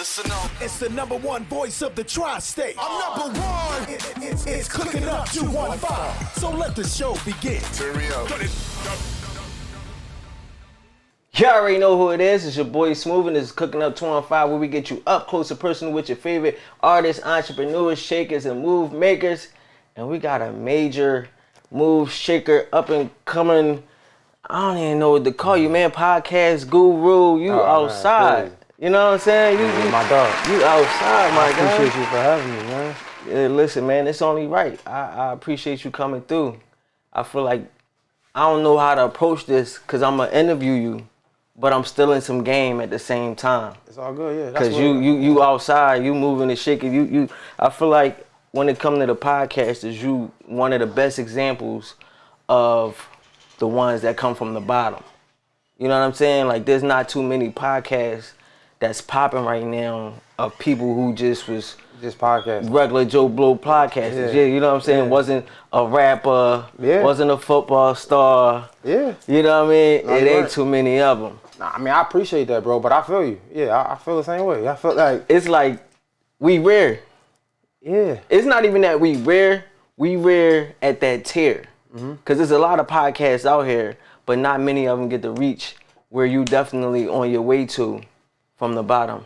Listen up. It's the number one voice of the tri-state. I'm number one. It's Cooking Up 215. So let the show begin. Turn me up. You already know who it is. It's your boy Smooth, and this is Cooking Up 215, where we get you up close and personal with your favorite artists, entrepreneurs, shakers, and move makers. And we got a major move shaker, up and coming. I don't even know what to call you, man. Podcast guru. You outside. Man, you know what I'm saying? You my dog. You outside, my guy. I appreciate you for having me, man. Yeah, listen, man, it's only right. I appreciate you coming through. I feel like I don't know how to approach this because I'm going to interview you, but I'm still in some game at the same time. It's all good, yeah. Because you outside, you moving and shaking. You. I feel like when it comes to the podcasters, you one of the best examples of the ones that come from the bottom. You know what I'm saying? Like, there's not too many podcasts that's popping right now of people who just was podcast, regular Joe Blow podcasters. Yeah, you know what I'm saying? Yeah. Wasn't a rapper, wasn't a football star. Yeah. You know what I mean? No, it ain't right. too many of them. Nah, I mean, I appreciate that, bro, but I feel you. Yeah, I feel the same way. I feel like... It's like, we rare. Yeah. It's not even that we rare at that tier. Because there's a lot of podcasts out here, but not many of them get the reach where you definitely on your way to from the bottom.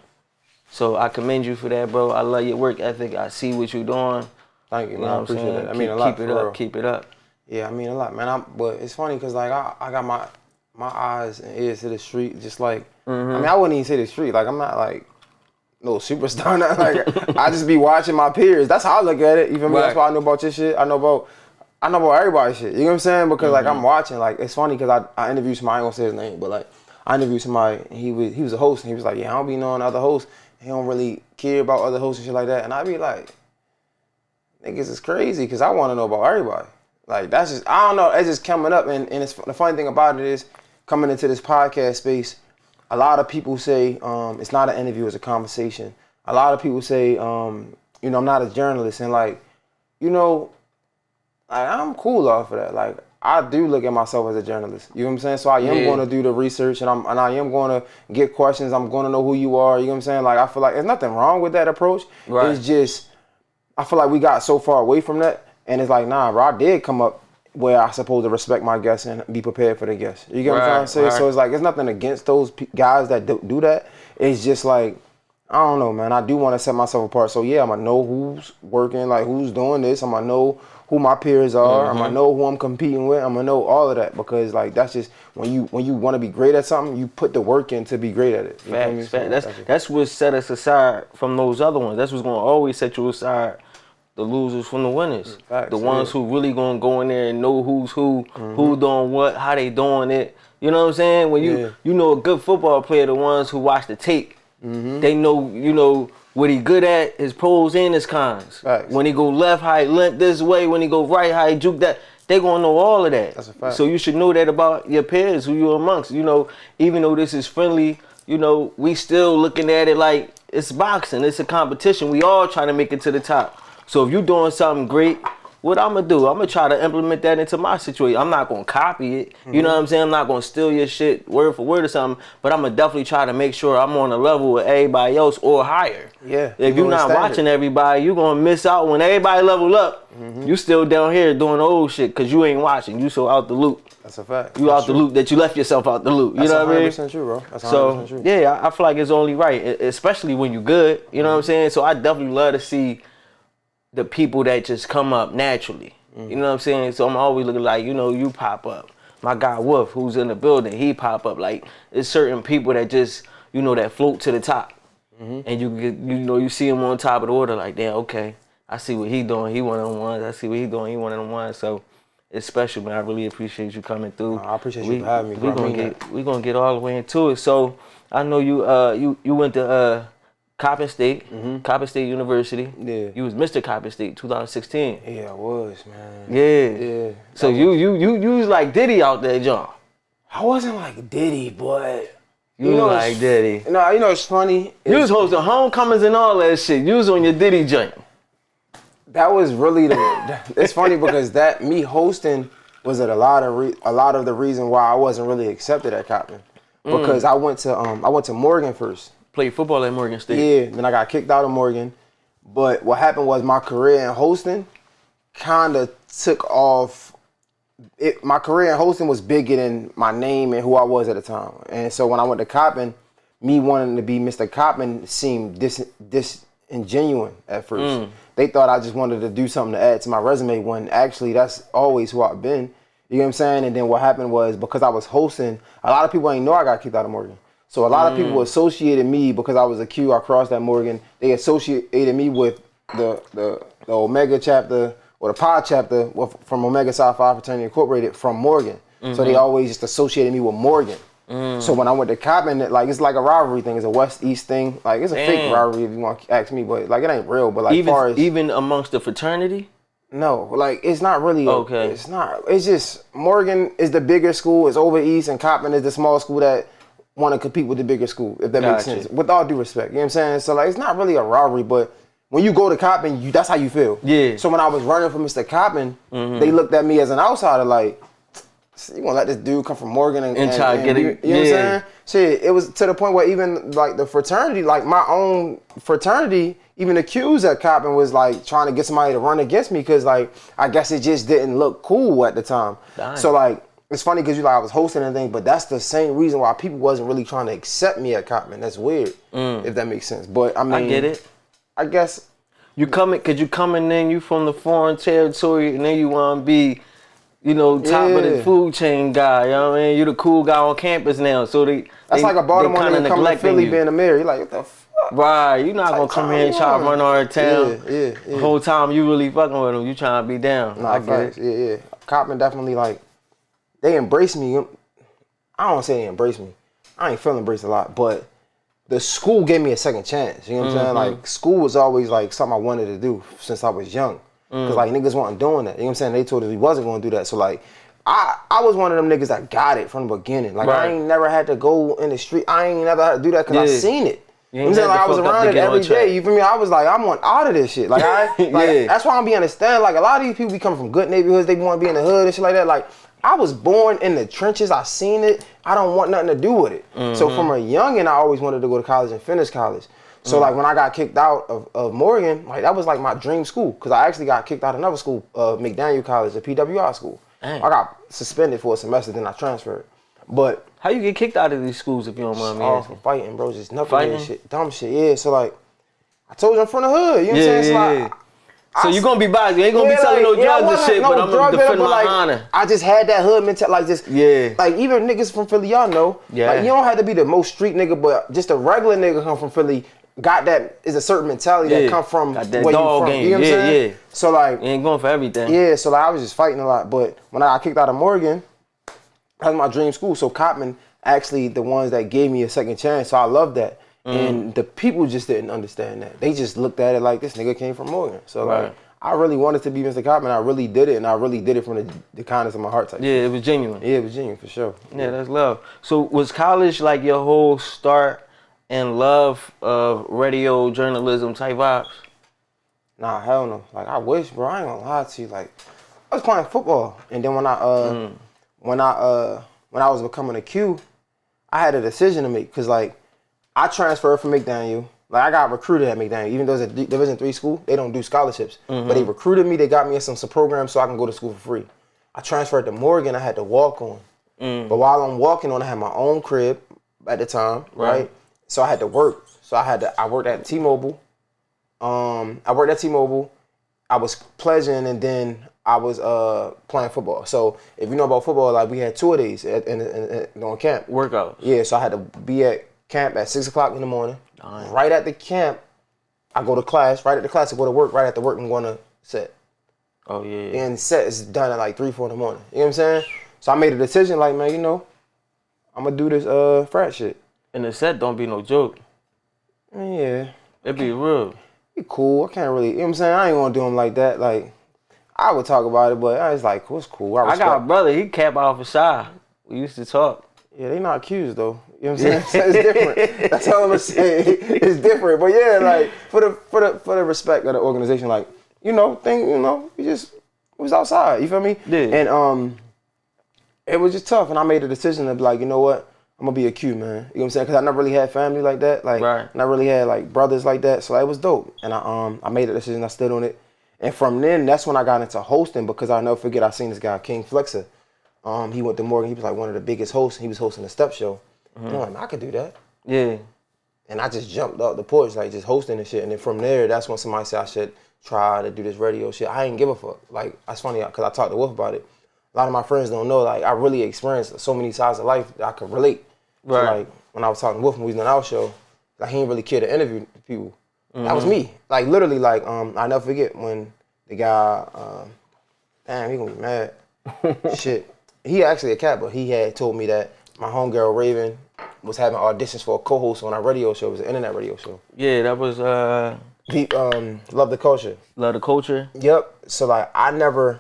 So I commend you for that, bro. I love your work ethic. I see what you're doing. Thank you, man. You know I appreciate that. I mean a lot. Keep it up. Yeah, I mean a lot, man. But it's funny because like I got my eyes and ears to the street, just like I mean I wouldn't even say the street. Like I'm not like no superstar. Not like I just be watching my peers. That's how I look at it. You feel me? Right. That's why I know about your shit. I know about everybody's shit. You know what I'm saying? Because like I'm watching. Like it's funny because I interviewed somebody. I ain't gonna say his name, but like I interviewed somebody. And he was a host, and he was like, yeah, I don't be knowing other hosts. He don't really care about other hosts and shit like that. And I be like, niggas is crazy because I want to know about everybody. Like, that's just, I don't know, it's just coming up. And it's, the funny thing about it is, coming into this podcast space, a lot of people say it's not an interview, it's a conversation. A lot of people say, you know, I'm not a journalist. And like, you know, I'm cool off of that. Like, I do look at myself as a journalist. You know what I'm saying? So I am going to do the research and I am going to get questions. I'm going to know who you are. You know what I'm saying? Like, I feel like there's nothing wrong with that approach. Right. It's just, I feel like we got so far away from that. And it's like, nah, bro, I did come up where I supposed to respect my guests and be prepared for the guests. You get what I'm trying to say? Right. So it's like, it's nothing against those guys that do that. It's just like, I don't know, man. I do want to set myself apart. So yeah, I'm going to know who's working, like who's doing this. I'm going to know who my peers are. I'm gonna know who I'm competing with. I'm gonna know all of that because like that's just when you want to be great at something, you put the work in to be great at it. Facts. That's what set us aside from those other ones. That's what's gonna always set you aside. The losers from the winners. Facts, the ones who really gonna go in there and know who's who doing what, how they doing it. You know what I'm saying? When you know a good football player, the ones who watch the tape, they know, you know, what he good at, his pros and his cons. Facts. When he go left, how he limp this way. When he go right, how he juke that. They gonna know all of that. That's a fact. So you should know that about your peers, who you're amongst. You know, even though this is friendly, you know, we still looking at it like it's boxing. It's a competition. We all trying to make it to the top. So if you doing something great, what I'm gonna do? I'm gonna try to implement that into my situation. I'm not gonna copy it. You know what I'm saying? I'm not gonna steal your shit word for word or something. But I'm gonna definitely try to make sure I'm on a level with everybody else or higher. Yeah. If you're not watching everybody, you're gonna miss out when everybody level up. You still down here doing the old shit because you ain't watching. You so out the loop. That's a fact. You out the loop that you left yourself out the loop. You know what I mean? That's 100% true, bro. That's 100% so, true. Yeah, I feel like it's only right, especially when you good. You know what I'm saying? So I definitely love to see the people that just come up naturally. You know what I'm saying? So I'm always looking like, you know, you pop up. My guy Wolf, who's in the building, he pop up. Like, it's certain people that just, you know, that float to the top. And you see him on top of the order like, damn, okay, I see what he doing. He one of them ones. I see what he doing. He one of them ones. So it's special, man. I really appreciate you coming through. I appreciate you for having me, bro. We're going to get all the way into it. So I know you went to Coppin State, Coppin State University. Yeah. You was Mr. Coppin State 2016. Yeah, I was, man. Yeah. So you was like Diddy out there, John. I wasn't like Diddy, but you know like Diddy. No, you know it's funny. You was hosting homecomings and all that shit. You was on your Diddy joint. That was really it's funny because me hosting was a lot of the reason why I wasn't really accepted at Coppin. Because I went to Morgan first. Played football at Morgan State. Yeah, then I got kicked out of Morgan. But what happened was my career in hosting kind of took off. My career in hosting was bigger than my name and who I was at the time. And so when I went to Coppin, me wanting to be Mr. Coppin seemed disingenuous at first. They thought I just wanted to do something to add to my resume when actually that's always who I've been. You know what I'm saying? And then what happened was because I was hosting, a lot of people ain't know I got kicked out of Morgan. So a lot of people associated me because I was a Q. I crossed at Morgan. They associated me with the Omega chapter or the Pi chapter from Omega Psi Phi Fraternity Incorporated from Morgan. So they always just associated me with Morgan. So when I went to Coppin, like it's like a rivalry thing. It's a West-East thing. Like it's a fake rivalry if you want to ask me, but like it ain't real. But like even amongst the fraternity. No, like it's not really. Okay. It's not. It's just Morgan is the bigger school. It's over East, and Coppin is the small school that want to compete with the bigger school. If that makes sense. With all due respect, you know what I'm saying. So like it's not really a rivalry, but when you go to Coppin, that's how you feel. Yeah. So when I was running for Mr. Coppin, they looked at me as an outsider, like you gonna let this dude come from Morgan and try to get it? You know what I'm saying? Shit, it was to the point where even like the fraternity, like my own fraternity. Even the Qs at Coppin was like trying to get somebody to run against me because like I guess it just didn't look cool at the time. Dang. So like it's funny because I was hosting and things, but that's the same reason why people wasn't really trying to accept me at Coppin. That's weird, if that makes sense. But I mean, I get it. I guess you coming in, you from the foreign territory, and then you want to be, top of the food chain guy. You know what I mean? You the cool guy on campus now, so that's like a Baltimore nigga coming to Philly being a mayor. You're like, what the fuck? Right, you're not gonna come here and try to run all the town. Yeah. The whole time you really fucking with them, you trying to be down. Nah, I get it. Yeah. Coppin definitely like, they embrace me. I don't say they embrace me. I ain't feeling embraced a lot, but the school gave me a second chance. You know what I'm saying? Like school was always like something I wanted to do since I was young. Cause like niggas wasn't doing that. You know what I'm saying? They told us we wasn't gonna do that. So like, I was one of them niggas that got it from the beginning. Like I ain't never had to go in the street. I ain't never had to do that cause I seen it. You know what I'm saying? Like I was around it every day. You feel me? I was like, I want out of this shit. Like that's why I'm being understand. Like a lot of these people be coming from good neighborhoods. They want to be in the hood and shit like that. Like I was born in the trenches. I seen it. I don't want nothing to do with it. So from a youngin', I always wanted to go to college and finish college. So like when I got kicked out of Morgan, like that was like my dream school. Cause I actually got kicked out of another school, McDaniel College, a PWI school. Dang. I got suspended for a semester, then I transferred. But how you get kicked out of these schools if you don't mind me asking? For fighting, bro. Just nothing shit. Dumb shit. Yeah. So like I told you I'm from the hood. You know what I'm saying? So you gonna be biased. You ain't gonna be selling no drugs and shit, but I'm gonna defend my honor. I just had that hood mentality, like just like even niggas from Philly, y'all know. Yeah. Like you don't have to be the most street nigga, but just a regular nigga come from Philly. Got that is a certain mentality that come from where you from. You know what I'm saying? Yeah. So like you ain't going for everything. Yeah. So like I was just fighting a lot, but when I got kicked out of Morgan, that was my dream school. So Coppin actually the ones that gave me a second chance. So I love that. And the people just didn't understand that. They just looked at it like this nigga came from Morgan. So like I really wanted to be Mr. Coppin. I really did it, and I really did it from the kindness of my heart type. Yeah, it was genuine. Yeah, it was genuine for sure. Yeah, that's love. So was college like your whole start and love of radio journalism type vibes? Nah, hell no. Like I wish, bro. I ain't gonna lie to you. Like I was playing football, and then when I was becoming a Q, I had a decision to make because like I transferred from McDaniel. Like I got recruited at McDaniel, even though it's a Division III school, they don't do scholarships. But they recruited me. They got me in some programs so I can go to school for free. I transferred to Morgan. I had to walk on, but while I'm walking on, I had my own crib at the time, right? So I had to work. So I worked at T-Mobile. I worked at T-Mobile. I was pledging, and then I was playing football. So if you know about football, like we had 2 of these on camp. Workouts. Yeah, so I had to be at camp at 6 o'clock in the morning. Nice. Right at the camp, I go to class. Right at the class, I go to work. Right at the work, I'm going to set. Oh, yeah. And set is done at like 3, 4 in the morning. You know what I'm saying? So I made a decision like, man, I'm going to do this frat shit. And the set don't be no joke. Yeah. It be real. Be cool. I can't really, you know what I'm saying? I ain't going to do them like that. Like, I would talk about it, but I was like, it's cool. I got a brother, he cap off a shy. We used to talk. Yeah, they not accused though. You know what I'm saying? It's different. That's all I'm gonna say. It's different. But yeah, like for the respect of the organization, like, we just was outside. You feel me? Yeah. And it was just tough. And I made a decision to be like, you know what? I'm gonna be a Q, man. You know what I'm saying? Because I never really had family like that. Like, Right. never really had like brothers like that. So it was dope. And I made a decision. I stood on it. And from then, that's when I got into hosting because I'll never forget. I seen this guy, King Flexer. He went to Morgan. He was like one of the biggest hosts. He was hosting a step show. And I'm like, man, I could do that. Yeah. And I just jumped up the porch, like just hosting and shit. And then from there, that's when somebody said I should try to do this radio shit. I didn't give a fuck. Like, that's funny because I talked to Wolf about it. A lot of my friends don't know, like, I really experienced so many sides of life that I could relate. Right. So, like, when I was talking to Wolf when we was on our show, like, he didn't really care to interview people. That was me. Like, literally, like, I never forget when the guy, damn, he gonna be mad. Shit. He actually a cat, but he had told me that my homegirl Raven was having auditions for a co-host on our radio show. It was an internet radio show. Yeah, that was Love the Culture. Love the Culture. Yep. So like I never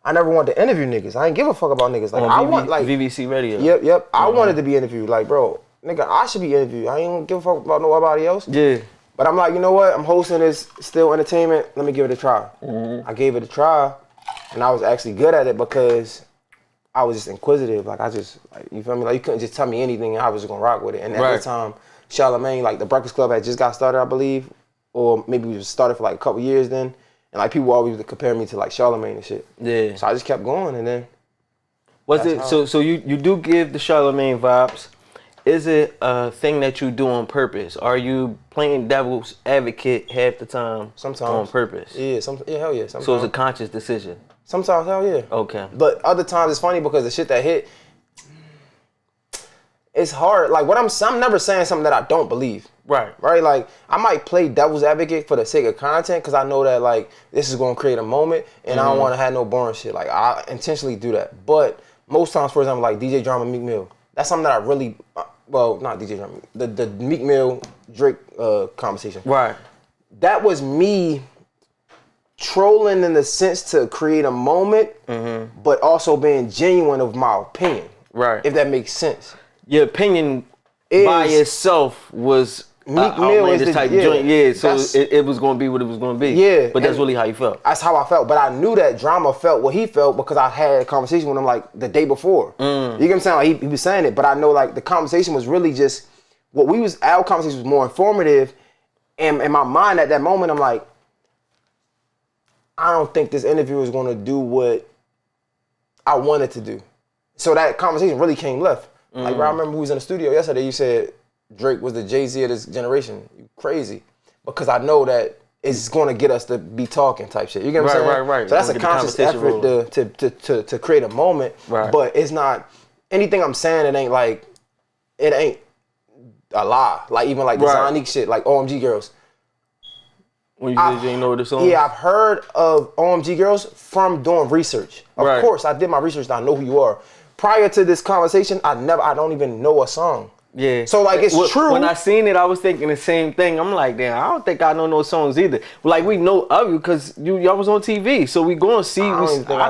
wanted to interview niggas. I ain't give a fuck about niggas. Like I want like VVC Radio. Yep. I wanted to be interviewed. Like, bro, nigga, I should be interviewed. I ain't give a fuck about nobody else. Yeah. But I'm like, you know what? I'm hosting this Still Entertainment. Let me give it a try. I gave it a try, and I was actually good at it because I was just inquisitive. Like I just, like, you feel me? Like you couldn't just tell me anything, and I was just gonna rock with it. And at the time, Charlamagne, like the Breakfast Club had just got started, I believe, or maybe we just started for like a couple years then. And like people always would compare me to like Charlamagne and shit. Yeah. So I just kept going, and then. Was it so you do give the Charlamagne vibes? Is it a thing that you do on purpose? Are you playing devil's advocate half the time? Sometimes on purpose. Yeah, hell yeah. Sometimes. So it's a conscious decision. Sometimes, hell yeah. Okay. But other times it's funny because the shit that hit, it's hard. Like what I'm never saying something that I don't believe. Right. Like I might play devil's advocate for the sake of content because I know that like this is gonna create a moment and I don't want to have no boring shit. Like I intentionally do that. But most times, for example, like DJ Drama, Meek Mill, that's something that I really, well, not DJ Drama, the Meek Mill Drake conversation. Right. That was me trolling in the sense to create a moment, but also being genuine of my opinion. Right. If that makes sense. Your opinion by itself was Meek Mill is the type of joint. Yeah, so it was going to be what it was going to be. Yeah. But that's really how you felt. That's how I felt. But I knew that Drama felt what he felt because I had a conversation with him like the day before. You get what I'm saying? Like he was saying it, but I know like the conversation was really just our conversation was more informative. And in my mind at that moment, I'm like, I don't think this interview is going to do what I wanted to do. So that conversation really came left. Like, bro, I remember we was in the studio yesterday. You said Drake was the Jay-Z of this generation. You crazy. Because I know that it's going to get us to be talking type shit. You get what I'm saying? Right. So that's a conscious effort to create a moment. Right. But it's not, anything I'm saying, it ain't a lie. Like, even like the Zonique shit, like OMG Girls. When you didn't know the song? Yeah, I've heard of OMG Girls from doing research. Of course, I did my research. I know who you are. Prior to this conversation, I don't even know a song. Yeah. So like it's true. When I seen it, I was thinking the same thing. I'm like, damn, I don't think I know no songs either. Like we know of you because y'all was on TV, so we gonna see. I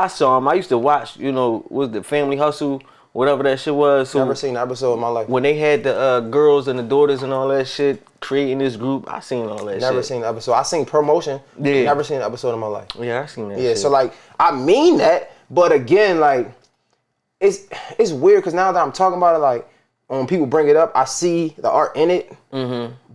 saw him. I used to watch. Was the Family Hustle, whatever that shit was. So never seen an episode in my life. When they had the girls and the daughters and all that shit creating this group, I seen all that shit. Never seen an episode. I seen promotion. Yeah. Never seen an episode in my life. Yeah, I seen that. Yeah. Shit. So like I mean that, but again, like it's weird because now that I'm talking about it, like when people bring it up, I see the art in it,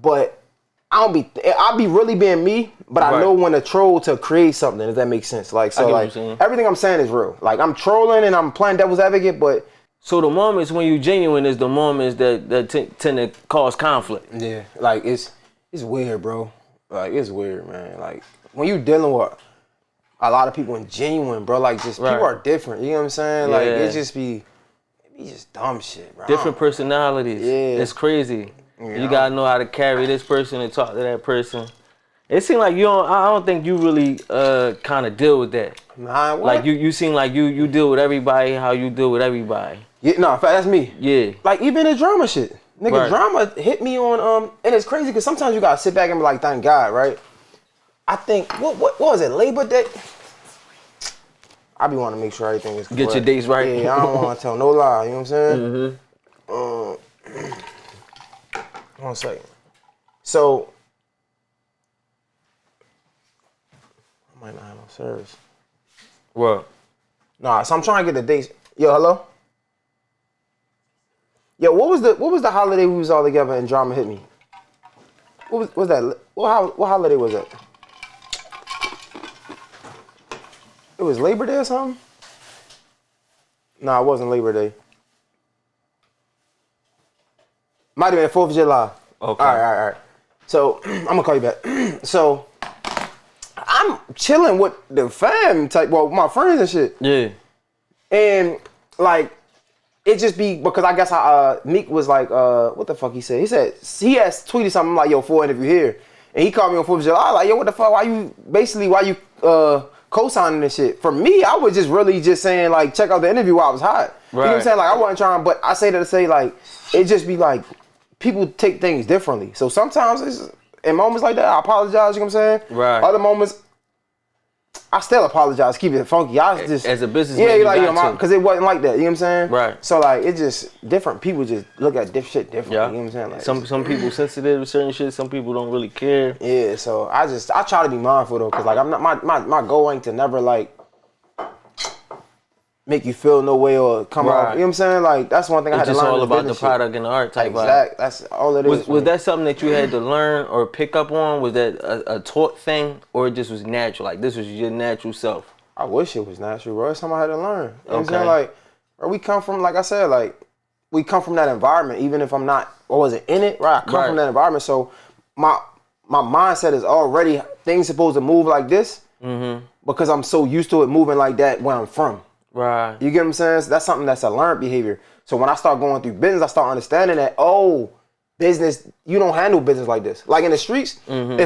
but I'll be really being me, but I know when to troll to create something, if that makes sense. Like, so like everything I'm saying is real. Like I'm trolling and I'm playing devil's advocate, but. So the moments when you genuine is the moments that tend to cause conflict. Yeah, like it's weird, bro. Like it's weird, man. Like when you dealing with a lot of people in genuine, bro, like just people are different. You know what I'm saying? Like it be just dumb shit, bro. Different personalities. Yeah. It's crazy. Yeah. You gotta know how to carry this person and talk to that person. It seems like I don't think you really kind of deal with that. Nah, what? Like you seem like you deal with everybody how you deal with everybody. Yeah, no, in fact, that's me. Yeah. Like even the drama shit. Nigga, drama hit me on and it's crazy because sometimes you gotta sit back and be like, thank God, right? I think what was it, Labor Day? I be wanting to make sure everything is correct. Get your dates right. Yeah, I don't want to tell no lie. You know what I'm saying? 1 second. So I might not have no service. What? Nah, so I'm trying to get the dates. Yo, hello? Yo, what was the holiday we was all together and drama hit me? What was that? What holiday was that? It was Labor Day or something? Nah, it wasn't Labor Day. Might have been 4th of July. Okay. All right. So, I'm going to call you back. So, I'm chilling with the fam type, well, my friends and shit. Yeah. And, like, it just be, because I guess Meek was like, what the fuck he said? He said, he has tweeted something like, yo, for interview here. And he called me on 4th of July, like, yo, what the fuck, why you co-signing this shit? For me, I was just really just saying, like, check out the interview while I was hot. Right. You know what I'm saying? Like, I wasn't trying, but I say that to say, like, it just be like, people take things differently. So sometimes it's, in moments like that, I apologize, you know what I'm saying? Right. Other moments, I still apologize, keep it funky. I just, as a businessman, because it wasn't like that, you know what I'm saying? Right. So, like, it just, different people just look at shit differently, yeah. you know what I'm saying? Like, some people sensitive to certain shit, some people don't really care. Yeah, so I try to be mindful though, because like I'm not, my goal ain't to never like make you feel no way or come off, you know what I'm saying? Like, that's one thing I had to learn. It's just all about the product and the art type. Exactly, that's all it is. Was that something that you had to learn or pick up on? Was that a taught thing, or it just was natural? Like, this was your natural self? I wish it was natural, bro. It's something I had to learn. You know what I'm saying? Like, bro, we come from, like I said, like, we come from that environment, even if I wasn't in it, right? I come from that environment, so my mindset is already, things supposed to move like this, because I'm so used to it moving like that where I'm from. Right. You get what I'm saying? So that's something that's a learned behavior. So when I start going through business, I start understanding that, business, you don't handle business like this. Like in the streets, and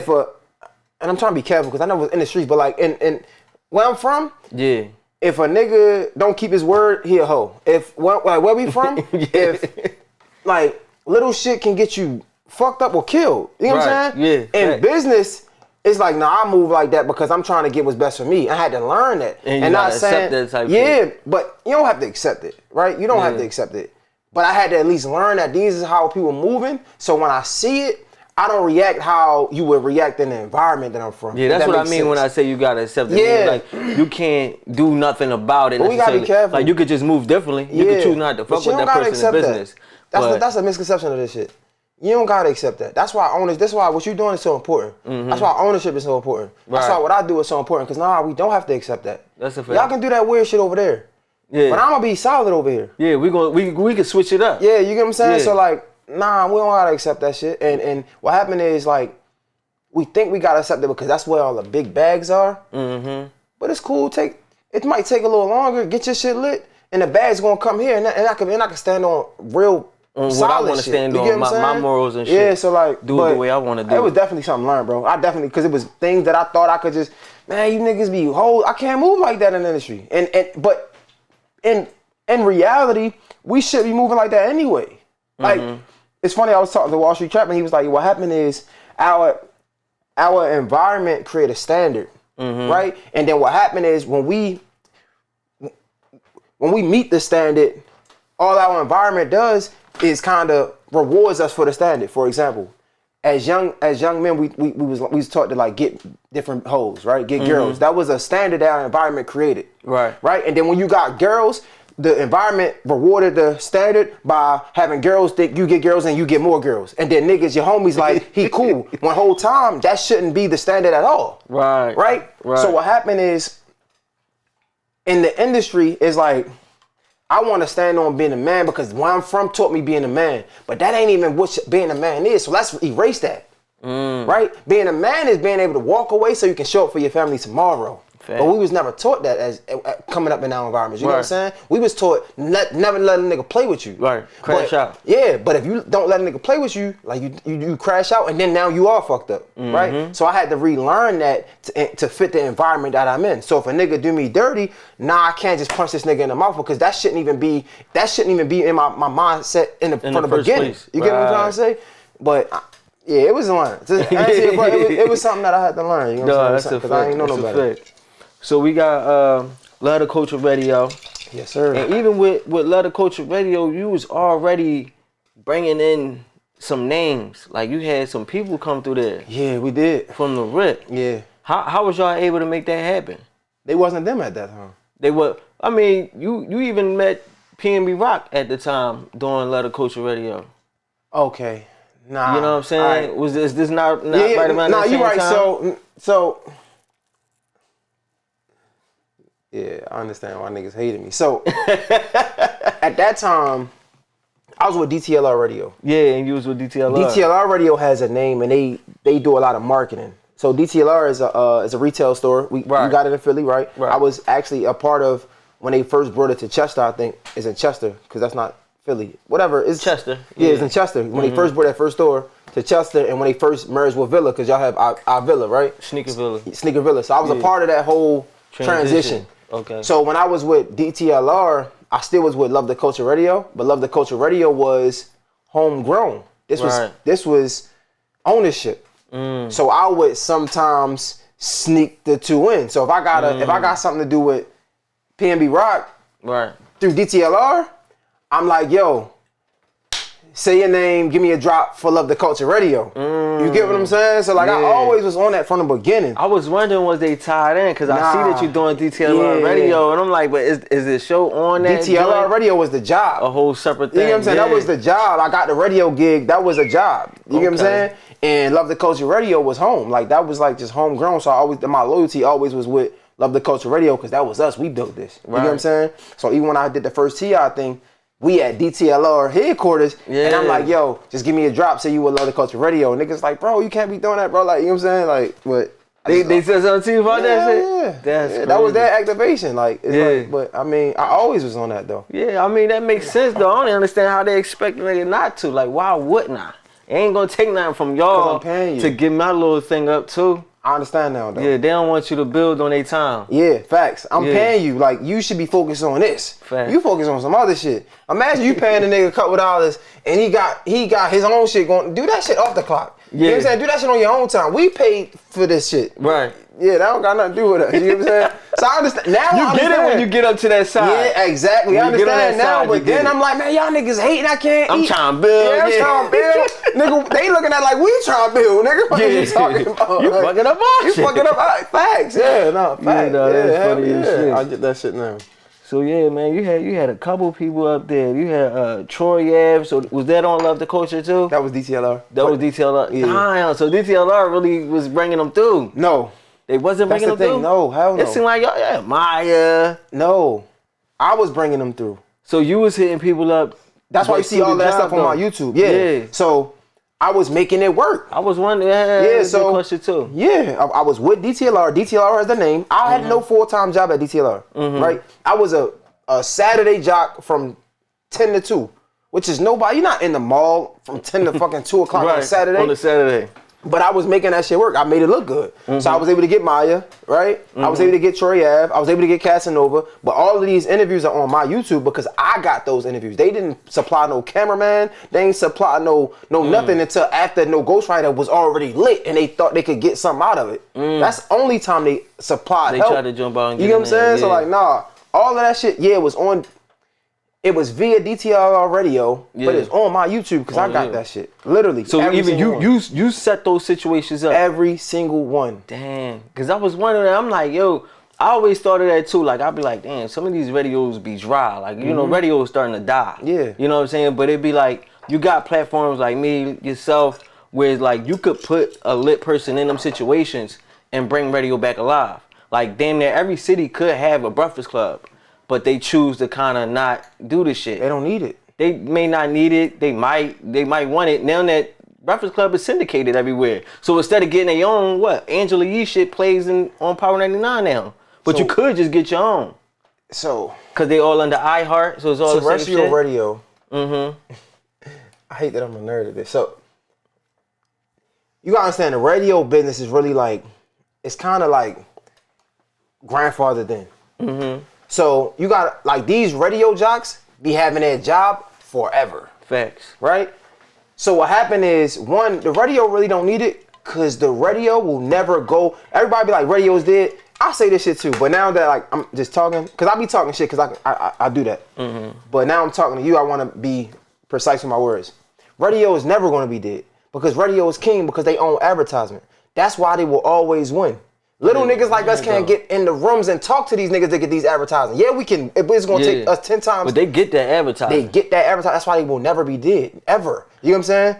I'm trying to be careful because I know it was in the streets, but like in where I'm from, if a nigga don't keep his word, he a hoe. If where we from, if like little shit can get you fucked up or killed. You know what I'm saying? Yeah. In business, it's like, nah, I move like that because I'm trying to get what's best for me. I had to learn that. And not saying that type shit. But you don't have to accept it, right? You don't have to accept it. But I had to at least learn that these is how people moving. So when I see it, I don't react how you would react in the environment that I'm from. Yeah, that's what I mean when I say you gotta accept it. Yeah. Like, you can't do nothing about it. But we gotta be careful. Like, you could just move differently. You could choose not to fuck with that person in business. That's a misconception of this shit. You don't gotta accept that. That's why that's why what you're doing is so important. That's why ownership is so important. That's why what I do is so important. Because we don't have to accept that. That's a fact. Y'all can do that weird shit over there. Yeah. But I'm gonna be solid over here. Yeah, we can switch it up. Yeah, you get what I'm saying? Yeah. So like, we don't gotta accept that shit. And what happened is like, we think we gotta accept it because that's where all the big bags are. But it's cool. It might take a little longer. Get your shit lit, and the bag's gonna come here, and I can stand on real. On what solid I want to shit. stand You on, my morals and shit. Yeah, so like, do it the way I want to do it. It was definitely something learned, bro. I definitely, because it was things that I thought I could just, man, you niggas be I can't move like that in the industry. But in reality, we should be moving like that anyway. Like, it's funny, I was talking to Wall Street Trap, and he was like, what happened is our environment create a standard, right? And then what happened is when we meet the standard, all our environment does is kind of rewards us for the standard. For example, as young men, we was taught to like get different hoes, right? Get girls. That was a standard that our environment created. Right. And then when you got girls, the environment rewarded the standard by having girls think you get girls and you get more girls. And then niggas, your homies like, he cool. When whole time, that shouldn't be the standard at all. Right. So what happened is, in the industry, is like, I want to stand on being a man because where I'm from taught me being a man. But that ain't even what being a man is. So let's erase that. Right? Being a man is being able to walk away so you can show up for your family tomorrow. But we was never taught that as coming up in our environments. You know what I'm saying? We was taught never let a nigga play with you. Crash out. Yeah, but if you don't let a nigga play with you, like you crash out, and then now you are fucked up, right? So I had to relearn that to fit the environment that I'm in. So if a nigga do me dirty, I can't just punch this nigga in the mouth because that shouldn't even be in my mindset from the beginning. Place. You get what I'm trying to say? But yeah, it was learned. It was something that I had to learn. You know what I'm saying? Because I ain't know no better. So we got Love the Culture Radio. Yes, sir. And even with Love the Culture Radio, you was already bringing in some names. Like, you had some people come through there. Yeah, we did. From the rip. Yeah. How was y'all able to make that happen? They wasn't them at that time. They were. I mean, you even met P&B Rock at the time doing Letter Culture Radio. Okay. Nah. You know what I'm saying? Right. Was this not right around that same you're right. time? So yeah, I understand why niggas hated me. So at that time, I was with DTLR Radio. Yeah, and you was with DTLR. DTLR Radio has a name, and they do a lot of marketing. So DTLR is a retail store. We got it in Philly, right? I was actually a part of when they first brought it to Chester. I think it's in Chester because that's not Philly. Whatever, it's Chester. Yeah, it's in Chester. When they first brought that first store to Chester, and when they first merged with Villa, because y'all have our Villa, right? Sneaker Villa. Sneaker Villa. So I was a part of that whole transition. Okay. So when I was with DTLR, I still was with Love the Culture Radio, but Love the Culture Radio was homegrown. This was ownership. So I would sometimes sneak the two in. So if I got something to do with P&B Rock through DTLR, I'm like, yo, say your name, give me a drop for Love the Culture Radio. You get what I'm saying? So like I always was on that from the beginning. I was wondering was they tied in because I see that you're doing DTLR Radio and I'm like, but is the show on that? DTLR Radio was the job. A whole separate thing. You know what I'm saying? That was the job. I got the radio gig. That was a job. You get what I'm saying? And Love the Culture Radio was home. Like that was like just homegrown. So my loyalty always was with Love the Culture Radio because that was us. We built this. You know what I'm saying? So even when I did the first TI thing, we at DTLR headquarters, and I'm like, yo, just give me a drop, say you would Love the Culture Radio. And niggas like, bro, you can't be doing that, bro. Like, you know what I'm saying? Like, what? They said something to you about that shit? Yeah. That's crazy. That was their activation. Like, like, but I mean, I always was on that though. Yeah, I mean, that makes sense though. I don't understand how they expect a nigga not to. Like, why wouldn't I? It ain't gonna take nothing from y'all to get my little thing up too. I understand now though. Yeah, they don't want you to build on their time. Yeah, facts. I'm paying you. Like, you should be focused on this. Facts. You focus on some other shit. Imagine you paying a nigga a couple dollars and he got his own shit going. Do that shit off the clock. You know what I'm saying? Do that shit on your own time. We paid for this shit. Right. Yeah, that don't got nothing to do with us. You know what I'm saying? So I understand. Now you get it when you get up to that side. Yeah, exactly. I understand now, but then I'm like, man, y'all niggas hating. I can't I'm eat. trying to build. Yeah, I'm trying to build. Nigga, they looking at like we trying to build. Nigga, what you talking about? You fucking up all shit. You fucking up all facts. Yeah, no, facts. Yeah, no, that's funny as shit. I get that shit now. So yeah, man, you had a couple people up there. You had Troy Ave. So was that on Love the Culture too? That was DTLR. That was DTLR. Yeah. Damn. So DTLR really was bringing them through. No, they wasn't that's bringing the them thing. through. No, hell no. It seemed like y'all, Maya. No, I was bringing them through. So you was hitting people up. That's why you see all that stuff on my YouTube. Yeah. So I was making it work. I was wondering. So question too. Yeah, I was with DTLR. DTLR is the name. I had no full-time job at DTLR. Right. I was a Saturday jock from 10 to 2, which is nobody. You're not in the mall from 10 to fucking 2 o'clock on a Saturday. On a Saturday. But I was making that shit work. I made it look good. So I was able to get Maya, right? I was able to get Troy Ave. I was able to get Casanova. But all of these interviews are on my YouTube because I got those interviews. They didn't supply no cameraman. They ain't supply no nothing until after No Ghostwriter was already lit and they thought they could get something out of it. That's the only time they supplied help. They tried to jump out and get you know what I'm saying? Yeah. So like, nah, all of that shit, it was on. It was via DTLR Radio, but it's on my YouTube because I got that shit. Literally. So even you set those situations up? Every single one. Damn. Because I was wondering, I'm like, yo, I always thought of that too. Like, I'd be like, damn, some of these radios be dry. Like, you know, radio is starting to die. Yeah. You know what I'm saying? But it'd be like, you got platforms like me, yourself, where it's like you could put a lit person in them situations and bring radio back alive. Like, damn near every city could have a Breakfast Club. But they choose to kind of not do the shit. They don't need it. They may not need it. They might want it. Now that Breakfast Club is syndicated everywhere. So instead of getting their own, Angela Yee shit plays on Power 99 now. But you could just get your own. So. Because they all under iHeart. So it's all the same shit. Terrestrial radio. I hate that I'm a nerd at this. So. You gotta understand the radio business is really like, it's kind of like grandfathered in. So you got like these radio jocks be having their job forever. Facts. Right? So what happened is, one, the radio really don't need it because the radio will never go. Everybody be like, radio's dead. I say this shit too, but now that like I'm just talking, because I be talking shit because I do that. But now I'm talking to you, I want to be precise with my words. Radio is never going to be dead because radio is king because they own advertisement. That's why they will always win. Little niggas like us can't get in the rooms and talk to these niggas to get these advertising. Yeah, we can. It's gonna take us 10 times. But they get that advertising. They get that advertising. That's why they will never be dead ever. You know what I'm saying?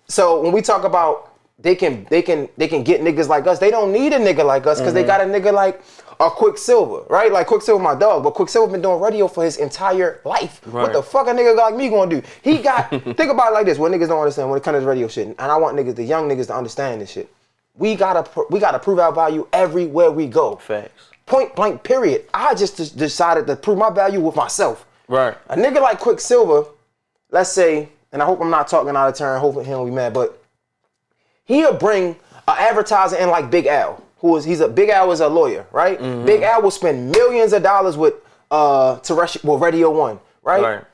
So when we talk about they can get niggas like us, they don't need a nigga like us because they got a nigga like a Quicksilver, right? Like Quicksilver, my dog, but Quicksilver been doing radio for his entire life. Right. What the fuck a nigga like me gonna do? He got think about it like this. What niggas don't understand when it comes to this radio shit, and I want niggas, the young niggas, to understand this shit. We gotta prove our value everywhere we go. Facts. Point blank. Period. I just decided to prove my value with myself. Right. A nigga like Quicksilver, let's say, and I hope I'm not talking out of turn. Hopefully he don't be mad, but he'll bring an advertiser in like Big Al. Big Al is a lawyer, right? Mm-hmm. Big Al will spend millions of dollars with Radio 1, right?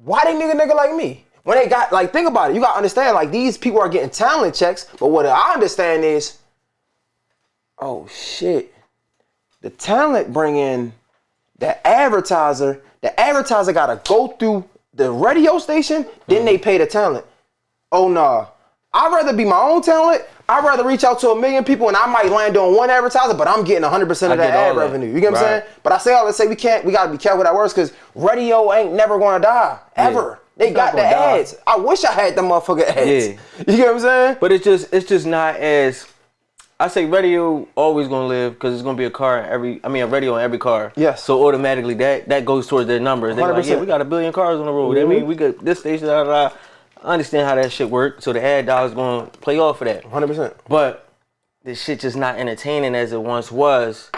Why they need a nigga like me? When they got, like, think about it. You got to understand, like, these people are getting talent checks, but what I understand is, oh, shit. The talent bring in the advertiser. The advertiser got to go through the radio station, then they pay the talent. Oh, nah. I'd rather be my own talent. I'd rather reach out to 1 million people and I might land on one advertiser, but I'm getting 100% of that ad revenue. You get what I'm saying? But I say all to say we got to be careful with that words because radio ain't never going to die. Ever. They got the ads. I wish I had the motherfucking ads. Yeah. You get what I'm saying? But it's just not as, I say radio always going to live because it's going to be a radio in every car. Yes. So automatically that goes towards their numbers. They're like, yeah, we got 1 billion cars on the road. Mm-hmm. I mean, we got this station, I understand how that shit works, so the ad dollars going to play off of that. 100%. But this shit just not entertaining as it once was.